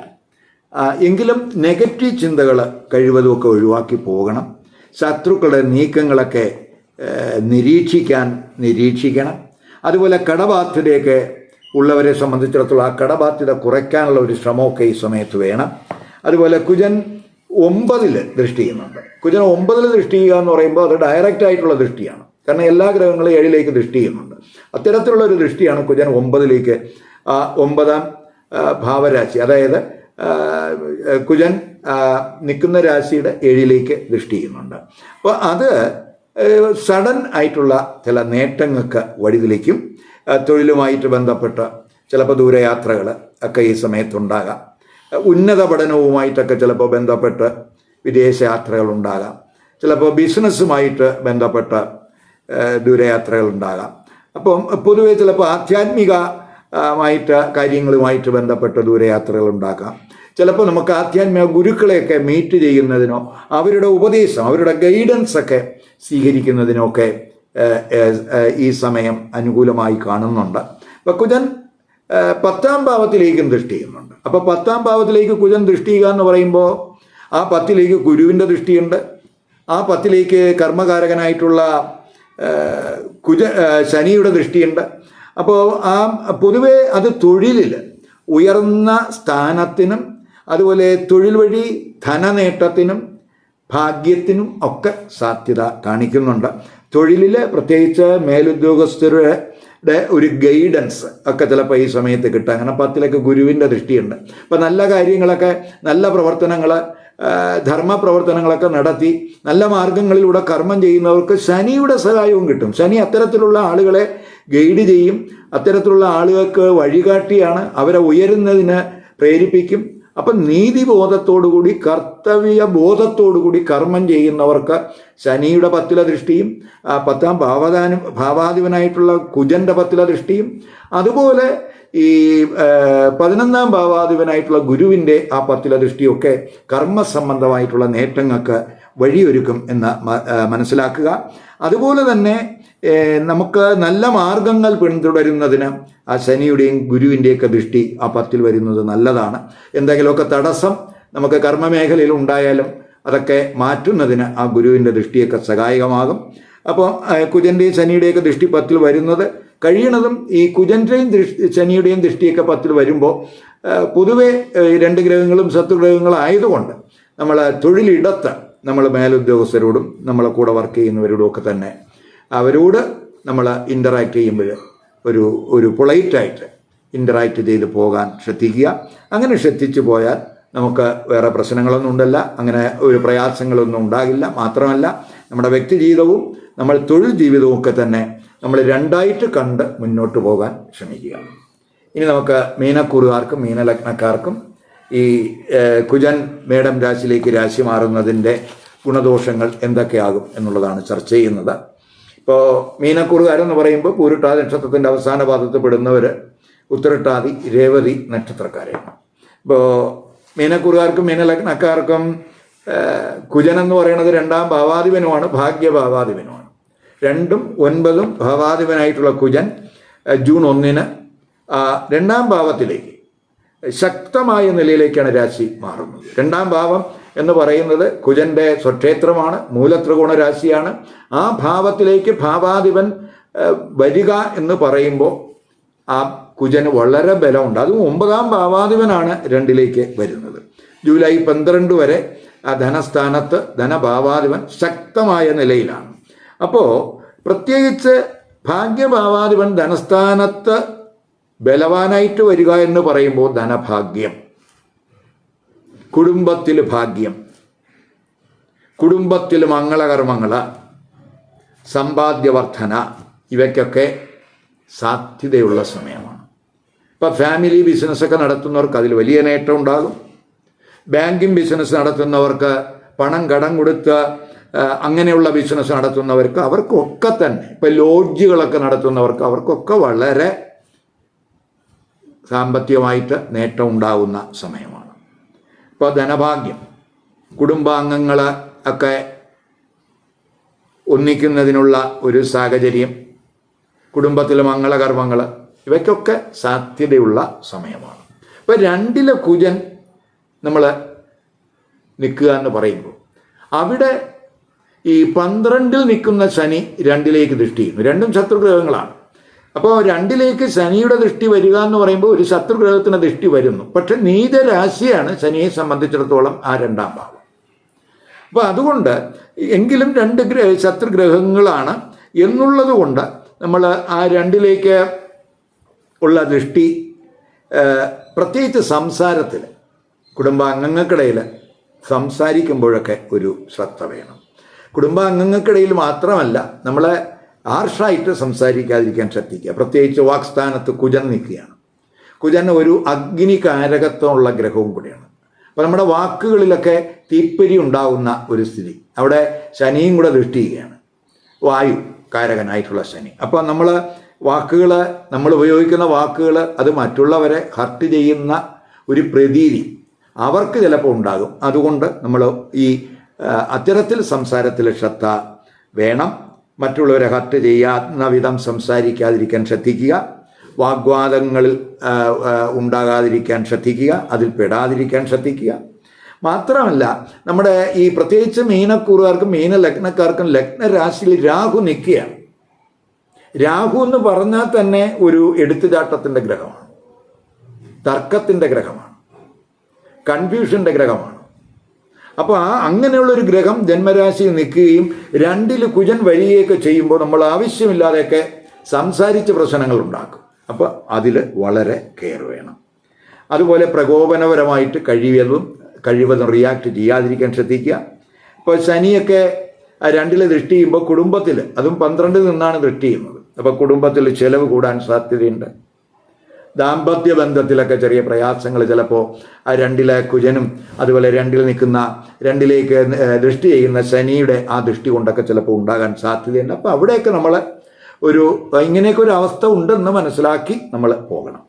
[SPEAKER 1] എങ്കിലും നെഗറ്റീവ് ചിന്തകൾ കഴിവതുമൊക്കെ ഒഴിവാക്കി പോകണം. ശത്രുക്കളുടെ നീക്കങ്ങളൊക്കെ നിരീക്ഷിക്കണം. അതുപോലെ കടബാധ്യതയൊക്കെ ഉള്ളവരെ സംബന്ധിച്ചിടത്തോളം ആ കടബാധ്യത കുറയ്ക്കാനുള്ള ഒരു ശ്രമമൊക്കെ ഈ സമയത്ത് വേണം. അതുപോലെ കുജൻ 9-ൽ ദൃഷ്ടി ചെയ്യുന്നുണ്ട്. കുജൻ 9-ൽ ദൃഷ്ടി ചെയ്യുക എന്ന് പറയുമ്പോൾ അത് ഡയറക്റ്റ് ആയിട്ടുള്ള ദൃഷ്ടിയാണ്. കാരണം എല്ലാ ഗ്രഹങ്ങളും 7-ലേക്ക് ദൃഷ്ടി ചെയ്യുന്നുണ്ട്. അത്തരത്തിലുള്ള ഒരു ദൃഷ്ടിയാണ് കുജൻ 9-ലേക്ക്, 9-ാം ഭാവരാശി, അതായത് കുജൻ നിൽക്കുന്ന രാശിയുടെ 7-ലേക്ക് ദൃഷ്ടി ചെയ്യുന്നുണ്ട്. അപ്പോൾ അത് സഡൻ ആയിട്ടുള്ള ചില നേട്ടങ്ങൾക്ക് വഴിതെളിക്കും. തൊഴിലുമായിട്ട് ബന്ധപ്പെട്ട ചിലപ്പോൾ ദൂരയാത്രകൾ ഒക്കെ ഈ സമയത്തുണ്ടാകാം. ഉന്നത പഠനവുമായിട്ടൊക്കെ ചിലപ്പോൾ ബന്ധപ്പെട്ട് വിദേശയാത്രകൾ ഉണ്ടാകാം. ചിലപ്പോൾ ബിസിനസ്സുമായിട്ട് ബന്ധപ്പെട്ട ദൂരയാത്രകൾ ഉണ്ടാകാം. അപ്പം പൊതുവെ ചിലപ്പോൾ ആധ്യാത്മികമായിട്ട് കാര്യങ്ങളുമായിട്ട് ബന്ധപ്പെട്ട ദൂരയാത്രകൾ ഉണ്ടാകാം. ചിലപ്പോൾ നമുക്ക് ആധ്യാത്മിക ഗുരുക്കളെയൊക്കെ മീറ്റ് ചെയ്യുന്നതിനോ അവരുടെ ഉപദേശം, അവരുടെ ഗൈഡൻസൊക്കെ സ്വീകരിക്കുന്നതിനൊക്കെ ഈ സമയം അനുകൂലമായി കാണുന്നുണ്ട്. അപ്പോൾ കുജൻ 10-ാം ഭാവത്തിലേക്കും ദൃഷ്ടി ചെയ്യുന്നുണ്ട്. അപ്പോൾ 10-ാം ഭാവത്തിലേക്ക് കുജൻ ദൃഷ്ടി ചെയ്യുക എന്ന് പറയുമ്പോൾ ആ 10-ലേക്ക് ഗുരുവിൻ്റെ ദൃഷ്ടിയുണ്ട്. ആ 10-ലേക്ക് കർമ്മകാരകനായിട്ടുള്ള ശനിയുടെ ദൃഷ്ടിയുണ്ട്. അപ്പോൾ ആ പൊതുവെ അത് തൊഴിലിൽ ഉയർന്ന സ്ഥാനത്തിനും അതുപോലെ തൊഴിൽ വഴി ധനനേട്ടത്തിനും ഭാഗ്യത്തിനും ഒക്കെ സാധ്യത കാണിക്കുന്നുണ്ട്. തൊഴിലിൽ പ്രത്യേകിച്ച് മേലുദ്യോഗസ്ഥരുടെ ഒരു ഗൈഡൻസ് ഒക്കെ ചിലപ്പോൾ ഈ സമയത്ത് കിട്ടുക. അങ്ങനെ 10-ലേക്ക് ഗുരുവിൻ്റെ ദൃഷ്ടിയുണ്ട്. അപ്പോൾ നല്ല കാര്യങ്ങളൊക്കെ, നല്ല പ്രവർത്തനങ്ങൾ, ധർമ്മപ്രവർത്തനങ്ങളൊക്കെ നടത്തി നല്ല മാർഗങ്ങളിലൂടെ കർമ്മം ചെയ്യുന്നവർക്ക് ശനിയുടെ സഹായവും കിട്ടും. ശനി അത്തരത്തിലുള്ള ആളുകളെ ഗൈഡ് ചെയ്യും. അത്തരത്തിലുള്ള ആളുകൾക്ക് വഴികാട്ടിയാണ്, അവരെ ഉയരുന്നതിന് പ്രേരിപ്പിക്കും. അപ്പം നീതിബോധത്തോടുകൂടി, കർത്തവ്യ ബോധത്തോടുകൂടി കർമ്മം ചെയ്യുന്നവർക്ക് ശനിയുടെ 10-ലെ ദൃഷ്ടിയും 10-ാം ഭാവാധിപനായിട്ടുള്ള കുജൻ്റെ 10-ലെ ദൃഷ്ടിയും അതുപോലെ ഈ 11-ാം ഭാവാധിപനായിട്ടുള്ള ഗുരുവിൻ്റെ ആ 10-ലെ ദൃഷ്ടിയൊക്കെ കർമ്മസംബന്ധമായിട്ടുള്ള നേട്ടങ്ങൾക്ക് വഴിയൊരുക്കും എന്ന് മനസ്സിലാക്കുക. അതുപോലെ തന്നെ നമുക്ക് നല്ല മാർഗങ്ങൾ പിന്തുടരുന്നതിന് ആ ശനിയുടെയും ഗുരുവിൻ്റെയൊക്കെ ദൃഷ്ടി ആ 10-ൽ വരുന്നത് നല്ലതാണ്. എന്തെങ്കിലുമൊക്കെ തടസ്സം നമുക്ക് കർമ്മമേഖലയിൽ ഉണ്ടായാലും അതൊക്കെ മാറ്റുന്നതിന് ആ ഗുരുവിൻ്റെ ദൃഷ്ടിയൊക്കെ സഹായകമാകും. അപ്പോൾ കുജൻ്റെയും ശനിയുടെയൊക്കെ ദൃഷ്ടി 10-ൽ വരുന്നത് കഴിയണതും ഈ കുജന്റെയും ശനിയുടെയും ദൃഷ്ടിയൊക്കെ 10 വരുമ്പോൾ പൊതുവെ 2 ഗ്രഹങ്ങളും ശത്രുഗ്രഹങ്ങളായതുകൊണ്ട് നമ്മൾ തൊഴിലിടത്ത് നമ്മൾ മേലുദ്യോഗസ്ഥരോടും നമ്മളെ കൂടെ വർക്ക് ചെയ്യുന്നവരോടും ഒക്കെ തന്നെ അവരോട് നമ്മൾ ഇൻ്ററാക്ട് ചെയ്യുമ്പോൾ ഒരു പൊളൈറ്റായിട്ട് ഇൻ്ററാക്ട് ചെയ്ത് പോകാൻ ശ്രദ്ധിക്കുക. അങ്ങനെ ശ്രദ്ധിച്ചു പോയാൽ നമുക്ക് വേറെ പ്രശ്നങ്ങളൊന്നും ഉണ്ടല്ല, അങ്ങനെ ഒരു പ്രയാസങ്ങളൊന്നും ഉണ്ടാകില്ല. മാത്രമല്ല നമ്മുടെ വ്യക്തി ജീവിതവും നമ്മൾ തൊഴിൽ ജീവിതവും ഒക്കെ തന്നെ നമ്മൾ രണ്ടായിട്ട് കണ്ട് മുന്നോട്ട് പോകാൻ ശ്രമിക്കുക. ഇനി നമുക്ക് മീനക്കൂറുകാർക്കും മീനലഗ്നക്കാർക്കും ഈ കുജൻ മേടം രാശിയിലേക്ക് രാശി മാറുന്നതിൻ്റെ ഗുണദോഷങ്ങൾ എന്തൊക്കെയാകും എന്നുള്ളതാണ് ചർച്ച ചെയ്യുന്നത്. ഇപ്പോൾ മീനക്കൂറുകാരെന്ന് പറയുമ്പോൾ പൂരുട്ടാതി നക്ഷത്രത്തിൻ്റെ അവസാന പാദത്തിൽ പെടുന്നവർ ഉത്തരട്ടാതി രേവതി നക്ഷത്രക്കാരാണ്. ഇപ്പോൾ മീനക്കൂറുകാർക്കും മീനലഗ്നക്കാർക്കും കുജൻ എന്ന് പറയുന്നത് 2ാം ഭാവാധിപനുമാണ്, ഭാഗ്യഭാവാധിപനുമാണ്. 2ഉം 9ഉം ഭാവാധിപനായിട്ടുള്ള കുജൻ ജൂൺ 1-ന് 2ാം ഭാവത്തിലേക്ക് ശക്തമായ നിലയിലേക്കാണ് രാശി മാറുന്നത്. 2ാം ഭാവം എന്ന് പറയുന്നത് കുജന്റെ സ്വക്ഷേത്രമാണ്, മൂലത്രികോണ രാശിയാണ്. ആ ഭാവത്തിലേക്ക് ഭാവാധിപൻ വരിക എന്ന് പറയുമ്പോൾ ആ കുജന് വളരെ ബലമുണ്ട്. അതും 9ാം ഭാവാധിപനാണ് 2ലേക്ക് വരുന്നത്. ജൂലൈ 12 വരെ ആ ധനസ്ഥാനത്ത് ധനഭാവാധിപൻ ശക്തമായ നിലയിലാണ്. അപ്പോൾ പ്രത്യേകിച്ച് ഭാഗ്യഭാവാധിപൻ ധനസ്ഥാനത്ത് ബലവാനായിട്ട് വരിക എന്ന് പറയുമ്പോൾ ധനഭാഗ്യം, കുടുംബത്തിൽ ഭാഗ്യം, കുടുംബത്തിൽ മംഗളകർമ്മങ്ങൾ, സമ്പാദ്യവർദ്ധന, ഇവയ്ക്കൊക്കെ സാധ്യതയുള്ള സമയമാണ്. ഇപ്പം ഫാമിലി ബിസിനസ്സൊക്കെ നടത്തുന്നവർക്ക് അതിൽ വലിയ നേട്ടം ഉണ്ടാകും. ബാങ്കിങ് ബിസിനസ് നടത്തുന്നവർക്ക്, പണം കടം കൊടുത്ത് അങ്ങനെയുള്ള ബിസിനസ് നടത്തുന്നവർക്ക് അവർക്കൊക്കെ തന്നെ, ഇപ്പം ലോഡ്ജുകളൊക്കെ നടത്തുന്നവർക്ക് അവർക്കൊക്കെ വളരെ സാമ്പത്തികമായിട്ട് നേട്ടം ഉണ്ടാകുന്ന സമയമാണ്. ഇപ്പോൾ ധനഭാഗ്യം, കുടുംബാംഗങ്ങൾ ഒക്കെ ഒന്നിക്കുന്നതിനുള്ള ഒരു സാഹചര്യം, കുടുംബത്തിലെ മംഗളകർമ്മങ്ങൾ, ഇവയ്ക്കൊക്കെ സാധ്യതയുള്ള സമയമാണ്. ഇപ്പോൾ 2ലെ കുജൻ നമ്മൾ നിൽക്കുക എന്ന് പറയുമ്പോൾ അവിടെ ഈ 12-ൽ നിൽക്കുന്ന ശനി 2ലേക്ക് ദൃഷ്ടി ചെയ്യുന്നു. 2ഉം ശത്രുഗ്രഹങ്ങളാണ്. അപ്പോൾ 2ലേക്ക് ശനിയുടെ ദൃഷ്ടി വരിക എന്ന് പറയുമ്പോൾ ഒരു ശത്രുഗ്രഹത്തിന് ദൃഷ്ടി വരുന്നു. പക്ഷെ നീചരാശിയാണ് ശനിയെ സംബന്ധിച്ചിടത്തോളം ആ 2ാം ഭാവം. അപ്പോൾ അതുകൊണ്ട് എങ്കിലും 2 ശത്രുഗ്രഹങ്ങളാണ് എന്നുള്ളത് കൊണ്ട് നമ്മൾ ആ 2ലേക്ക് ഉള്ള ദൃഷ്ടി പ്രത്യേകിച്ച് സംസാരത്തിൽ, കുടുംബാംഗങ്ങൾക്കിടയിൽ സംസാരിക്കുമ്പോഴൊക്കെ ഒരു ശ്രദ്ധ വേണം. കുടുംബാംഗങ്ങൾക്കിടയിൽ മാത്രമല്ല, നമ്മളെ ഹാർഷായിട്ട് സംസാരിക്കാതിരിക്കാൻ ശ്രദ്ധിക്കുക. പ്രത്യേകിച്ച് വാക്സ്ഥാനത്ത് കുജൻ നിൽക്കുകയാണ്. കുജൻ ഒരു അഗ്നികാരകത്വമുള്ള ഗ്രഹവും കൂടിയാണ്. അപ്പോൾ നമ്മുടെ വാക്കുകളിലൊക്കെ തീപ്പൊരി ഉണ്ടാകുന്ന ഒരു സ്ഥിതി, അവിടെ ശനിയും കൂടെ ദൃഷ്ടി ചെയ്യുകയാണ്, വായു കാരകനായിട്ടുള്ള ശനി. അപ്പോൾ നമ്മൾ ഉപയോഗിക്കുന്ന വാക്കുകൾ അത് മറ്റുള്ളവരെ ഹർട്ട് ചെയ്യുന്ന ഒരു പ്രതീതി അവർക്ക് ചിലപ്പോൾ ഉണ്ടാകും. അതുകൊണ്ട് നമ്മൾ ഈ അത്തരത്തിൽ സംസാരത്തിൽ ശ്രദ്ധ വേണം. മറ്റുള്ളവരെ ഹർട്ട് ചെയ്യാവുന്ന വിധം സംസാരിക്കാതിരിക്കാൻ ശ്രദ്ധിക്കുക. വാഗ്വാദങ്ങളിൽ ഉണ്ടാകാതിരിക്കാൻ ശ്രദ്ധിക്കുക, അതിൽ പെടാതിരിക്കാൻ ശ്രദ്ധിക്കുക. മാത്രമല്ല നമ്മുടെ ഈ പ്രത്യേകിച്ച് മീനക്കൂറുകാർക്കും മീനലഗ്നക്കാർക്കും ലഗ്നരാശിയിൽ രാഹു നിൽക്കുകയാണ്. രാഹു എന്ന് പറഞ്ഞാൽ തന്നെ ഒരു എടുത്തുചാട്ടത്തിൻ്റെ ഗ്രഹമാണ്, തർക്കത്തിൻ്റെ ഗ്രഹമാണ്, കൺഫ്യൂഷൻ്റെ ഗ്രഹമാണ്. അപ്പോൾ അങ്ങനെയുള്ളൊരു ഗ്രഹം ജന്മരാശിയിൽ നിൽക്കുകയും 2ൽ കുജൻ വരികയൊക്കെ ചെയ്യുമ്പോൾ നമ്മൾ ആവശ്യമില്ലാതെയൊക്കെ സംസാരിച്ച് പ്രശ്നങ്ങൾ ഉണ്ടാക്കും. അപ്പോൾ അതിൽ വളരെ കെയർ വേണം. അതുപോലെ പ്രകോപനപരമായിട്ട് കഴിവതും റിയാക്ട് ചെയ്യാതിരിക്കാൻ ശ്രദ്ധിക്കുക. ഇപ്പോൾ ശനിയൊക്കെ 2ൽ ദൃഷ്ടി ചെയ്യുമ്പോൾ കുടുംബത്തിൽ, അതും 12-ൽ നിന്നാണ് ദൃഷ്ടി ചെയ്യുന്നത്. അപ്പോൾ കുടുംബത്തിൽ ചിലവ് കൂടാൻ സാധ്യതയുണ്ട്. ദാമ്പത്യ ബന്ധത്തിലൊക്കെ ചെറിയ പ്രയാസങ്ങൾ ചിലപ്പോൾ ആ 2ലെ കുജനും അതുപോലെ 2ൽ നിൽക്കുന്ന 2ലേക്ക് ദൃഷ്ടി ചെയ്യുന്ന ശനിയുടെ ആ ദൃഷ്ടി കൊണ്ടൊക്കെ ചിലപ്പോൾ ഉണ്ടാകാൻ സാധ്യതയുണ്ട്. അപ്പോൾ അവിടെയൊക്കെ നമ്മൾ ഇങ്ങനെയൊക്കെ ഒരു അവസ്ഥ ഉണ്ടെന്ന് മനസ്സിലാക്കി നമ്മൾ പോകണം.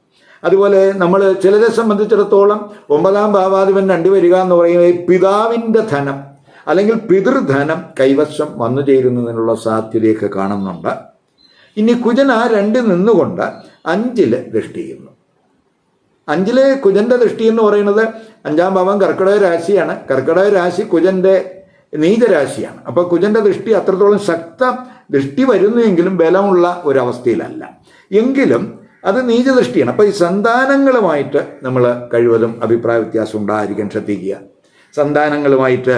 [SPEAKER 1] അതുപോലെ നമ്മൾ ചിലരെ സംബന്ധിച്ചിടത്തോളം 9ാം ഭാവാധിപൻ 2 വരിക എന്ന് പറയുന്നത് പിതാവിൻ്റെ ധനം അല്ലെങ്കിൽ പിതൃധനം കൈവശം വന്നു ചേരുന്നതിനുള്ള സാധ്യതയൊക്കെ കാണുന്നുണ്ട്. ഇനി കുജൻ ആ 2 നിന്നുകൊണ്ട് 5-ൽ ദൃഷ്ടി ചെയ്യുന്നു. 5-ലെ കുജന്റെ ദൃഷ്ടി എന്ന് പറയുന്നത് 5ാം ഭാവം കർക്കിടക രാശിയാണ്. കർക്കിടക രാശി കുജന്റെ നീചരാശിയാണ്. അപ്പോൾ കുജന്റെ ദൃഷ്ടി അത്രത്തോളം ദൃഷ്ടി വരുന്നുവെങ്കിലും ബലമുള്ള ഒരവസ്ഥയിലല്ല. എങ്കിലും അത് നീചദൃഷ്ടിയാണ്. അപ്പോൾ ഈ സന്താനങ്ങളുമായിട്ട് നമ്മൾ കഴിവതും അഭിപ്രായ വ്യത്യാസം ഉണ്ടായിരിക്കാൻ ശ്രദ്ധിക്കുക. സന്താനങ്ങളുമായിട്ട്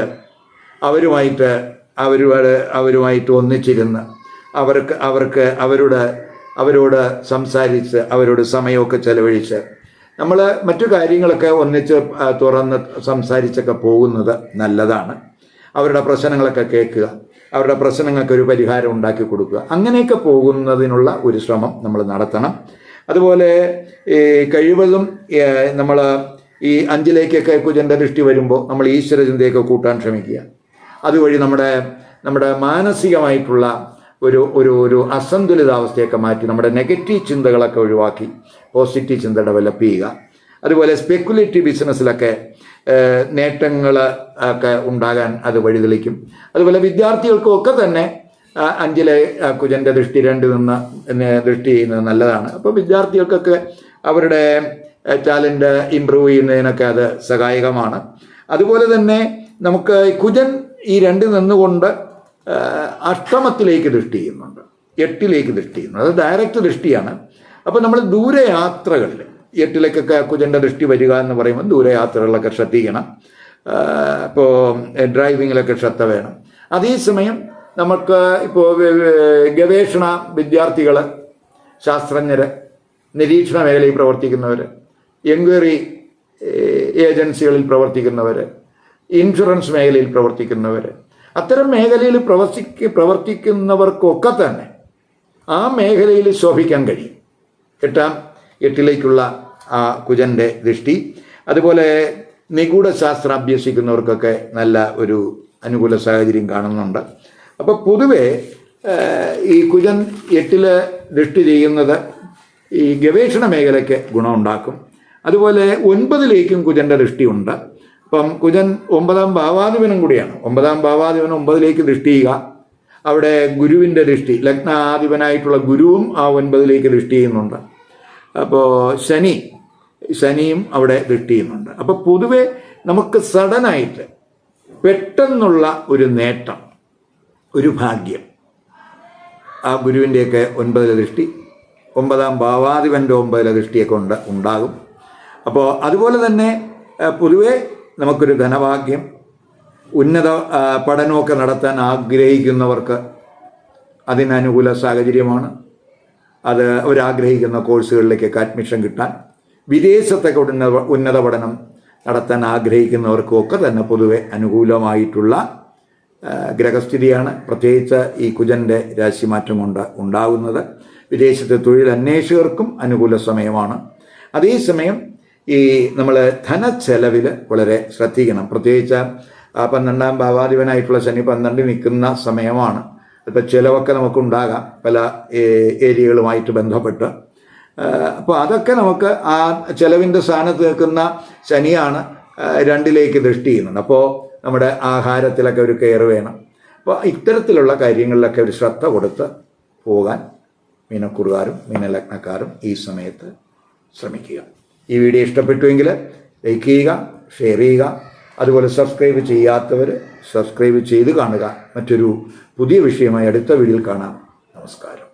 [SPEAKER 1] അവരുമായിട്ട് ഒന്നിച്ചിരുന്ന് അവരോട് സംസാരിച്ച് അവരോട് സമയമൊക്കെ ചെലവഴിച്ച് നമ്മൾ മറ്റു കാര്യങ്ങളൊക്കെ ഒന്നിച്ച് തുറന്ന് സംസാരിച്ചൊക്കെ പോകുന്നത് നല്ലതാണ്. അവരുടെ പ്രശ്നങ്ങളൊക്കെ കേൾക്കുക, അവരുടെ പ്രശ്നങ്ങൾക്ക് ഒരു പരിഹാരം ഉണ്ടാക്കി കൊടുക്കുക. അങ്ങനെയൊക്കെ പോകുന്നതിനുള്ള ഒരു ശ്രമം നമ്മൾ നടത്തണം. അതുപോലെ ഈ കഴിവതും നമ്മൾ ഈ 5-ലേക്കൊക്കെ കുജൻ്റെ ദൃഷ്ടി വരുമ്പോൾ നമ്മൾ ഈശ്വരചിന്തയൊക്കെ കൂട്ടാൻ ശ്രമിക്കുക. അതുവഴി നമ്മുടെ മാനസികമായിട്ടുള്ള ഒരു അസന്തുലിതാവസ്ഥയൊക്കെ മാറ്റി നമ്മുടെ നെഗറ്റീവ് ചിന്തകളൊക്കെ ഒഴിവാക്കി പോസിറ്റീവ് ചിന്ത ഡെവലപ്പ് ചെയ്യുക. അതുപോലെ സ്പെക്കുലേറ്റീവ് ബിസിനസ്സിലൊക്കെ നേട്ടങ്ങൾ ഒക്കെ ഉണ്ടാകാൻ അത് വഴിതെളിക്കും. അതുപോലെ വിദ്യാർത്ഥികൾക്കും ഒക്കെ തന്നെ 5-ലെ കുജൻ്റെ ദൃഷ്ടി 2 നിന്ന് ദൃഷ്ടി ചെയ്യുന്നത് നല്ലതാണ്. അപ്പോൾ വിദ്യാർത്ഥികൾക്കൊക്കെ അവരുടെ ടാലൻറ്റ് ഇമ്പ്രൂവ് ചെയ്യുന്നതിനൊക്കെ അത് സഹായകമാണ്. അതുപോലെ തന്നെ നമുക്ക് കുജൻ ഈ 2 നിന്നുകൊണ്ട് അഷ്ടമത്തിലേക്ക് ദൃഷ്ടി ചെയ്യുന്നുണ്ട്, 8-ലേക്ക് ദൃഷ്ടി ചെയ്യുന്നത്. അത് ഡയറക്റ്റ് ദൃഷ്ടിയാണ്. അപ്പോൾ നമ്മൾ ദൂരയാത്രകളിൽ 8-ലേക്കൊക്കെ കുജൻ്റെ ദൃഷ്ടി വരിക എന്ന് പറയുമ്പോൾ ദൂരയാത്രകളിലൊക്കെ ശ്രദ്ധിക്കണം. ഇപ്പോൾ ഡ്രൈവിങ്ങിലൊക്കെ ശ്രദ്ധ വേണം. അതേസമയം നമുക്ക് ഇപ്പോൾ ഗവേഷണ വിദ്യാർത്ഥികൾ, ശാസ്ത്രജ്ഞർ, നിരീക്ഷണ മേഖലയിൽ പ്രവർത്തിക്കുന്നവർ, എൻക്വയറി ഏജൻസികളിൽ പ്രവർത്തിക്കുന്നവർ, ഇൻഷുറൻസ് മേഖലയിൽ പ്രവർത്തിക്കുന്നവർ, അത്തരം മേഖലയിൽ പ്രവർത്തിക്കുന്നവർക്കൊക്കെ തന്നെ ആ മേഖലയിൽ ശോഭിക്കാൻ കഴിയും 8-ലേക്കുള്ള ആ കുജൻ്റെ ദൃഷ്ടി. അതുപോലെ നിഗൂഢ ശാസ്ത്രം അഭ്യസിക്കുന്നവർക്കൊക്കെ നല്ല ഒരു അനുകൂല സാഹചര്യം കാണുന്നുണ്ട്. അപ്പോൾ പൊതുവെ ഈ കുജൻ 8-ൽ ദൃഷ്ടി ചെയ്യുന്നത് ഈ ഗവേഷണ മേഖലയ്ക്ക് ഗുണമുണ്ടാക്കും. അതുപോലെ 9-ലേക്കും കുജൻ്റെ ദൃഷ്ടിയുണ്ട്. അപ്പം കുജൻ 9-ാം ഭാവാധിപനും കൂടിയാണ്. 9-ാം ഭാവാധിപൻ 9-ലേക്ക് ദൃഷ്ടി ചെയ്യുക. അവിടെ ഗുരുവിൻ്റെ ദൃഷ്ടി, ലഗ്നാധിപനായിട്ടുള്ള ഗുരുവും ആ 9-ലേക്ക് ദൃഷ്ടി ചെയ്യുന്നുണ്ട്. അപ്പോൾ ശനിയും അവിടെ ദൃഷ്ടി ചെയ്യുന്നുണ്ട്. അപ്പോൾ പൊതുവെ നമുക്ക് സഡനായിട്ട് പെട്ടെന്നുള്ള ഒരു നേട്ടം, ഒരു ഭാഗ്യം ആ ഗുരുവിൻ്റെയൊക്കെ 9-ലെ ദൃഷ്ടി, 9-ാം ഭാവാധിപൻ്റെ 9-ലെ ദൃഷ്ടിയൊക്കെ ഉണ്ടാകും. അപ്പോൾ അതുപോലെ തന്നെ പൊതുവെ നമുക്കൊരു ധനഭാഗ്യം, ഉന്നത പഠനമൊക്കെ നടത്താൻ ആഗ്രഹിക്കുന്നവർക്ക് അതിനനുകൂല സാഹചര്യമാണ്. അത് അവരാഗ്രഹിക്കുന്ന കോഴ്സുകളിലേക്കൊക്കെ അഡ്മിഷൻ കിട്ടാൻ, വിദേശത്തൊക്കെ ഉന്നത പഠനം നടത്താൻ ആഗ്രഹിക്കുന്നവർക്കും ഒക്കെ തന്നെ പൊതുവെ അനുകൂലമായിട്ടുള്ള ഗ്രഹസ്ഥിതിയാണ്. പ്രത്യേകിച്ച് ഈ കുജൻ്റെ രാശിമാറ്റം കൊണ്ട് ഉണ്ടാകുന്നത്. വിദേശത്തെ തൊഴിൽ അന്വേഷകർക്കും അനുകൂല സമയമാണ്. അതേസമയം ഈ നമ്മൾ ധനച്ചെലവിൽ വളരെ ശ്രദ്ധിക്കണം. പ്രത്യേകിച്ച് 12-ാം ഭാവാധിപനായിട്ടുള്ള ശനി 12 നിൽക്കുന്ന സമയമാണ്. ഇപ്പോൾ ചിലവൊക്കെ നമുക്കുണ്ടാകാം പല ഏരിയകളുമായിട്ട് ബന്ധപ്പെട്ട്. അപ്പോൾ അതൊക്കെ നമുക്ക് ആ ചിലവിൻ്റെ സ്ഥാനത്ത് നിൽക്കുന്ന ശനിയാണ് 2-ലേക്ക് ദൃഷ്ടി ചെയ്യുന്നത്. അപ്പോൾ നമ്മുടെ ആഹാരത്തിലൊക്കെ ഒരു കെയർ വേണം. അപ്പോൾ ഇത്തരത്തിലുള്ള കാര്യങ്ങളിലൊക്കെ ഒരു ശ്രദ്ധ കൊടുത്ത് പോകാൻ മീനക്കുറുകാരും മീനലഗ്നക്കാരും ഈ സമയത്ത് ശ്രമിക്കുക. ഈ വീഡിയോ ഇഷ്ടപ്പെട്ടുവെങ്കിൽ ലൈക്ക് ചെയ്യുക, ഷെയർ ചെയ്യുക. അതുപോലെ സബ്സ്ക്രൈബ് ചെയ്യാത്തവർ സബ്സ്ക്രൈബ് ചെയ്ത് കാണുക. മറ്റൊരു പുതിയ വിഷയമായി അടുത്ത വീഡിയോയിൽ കാണാം. നമസ്കാരം.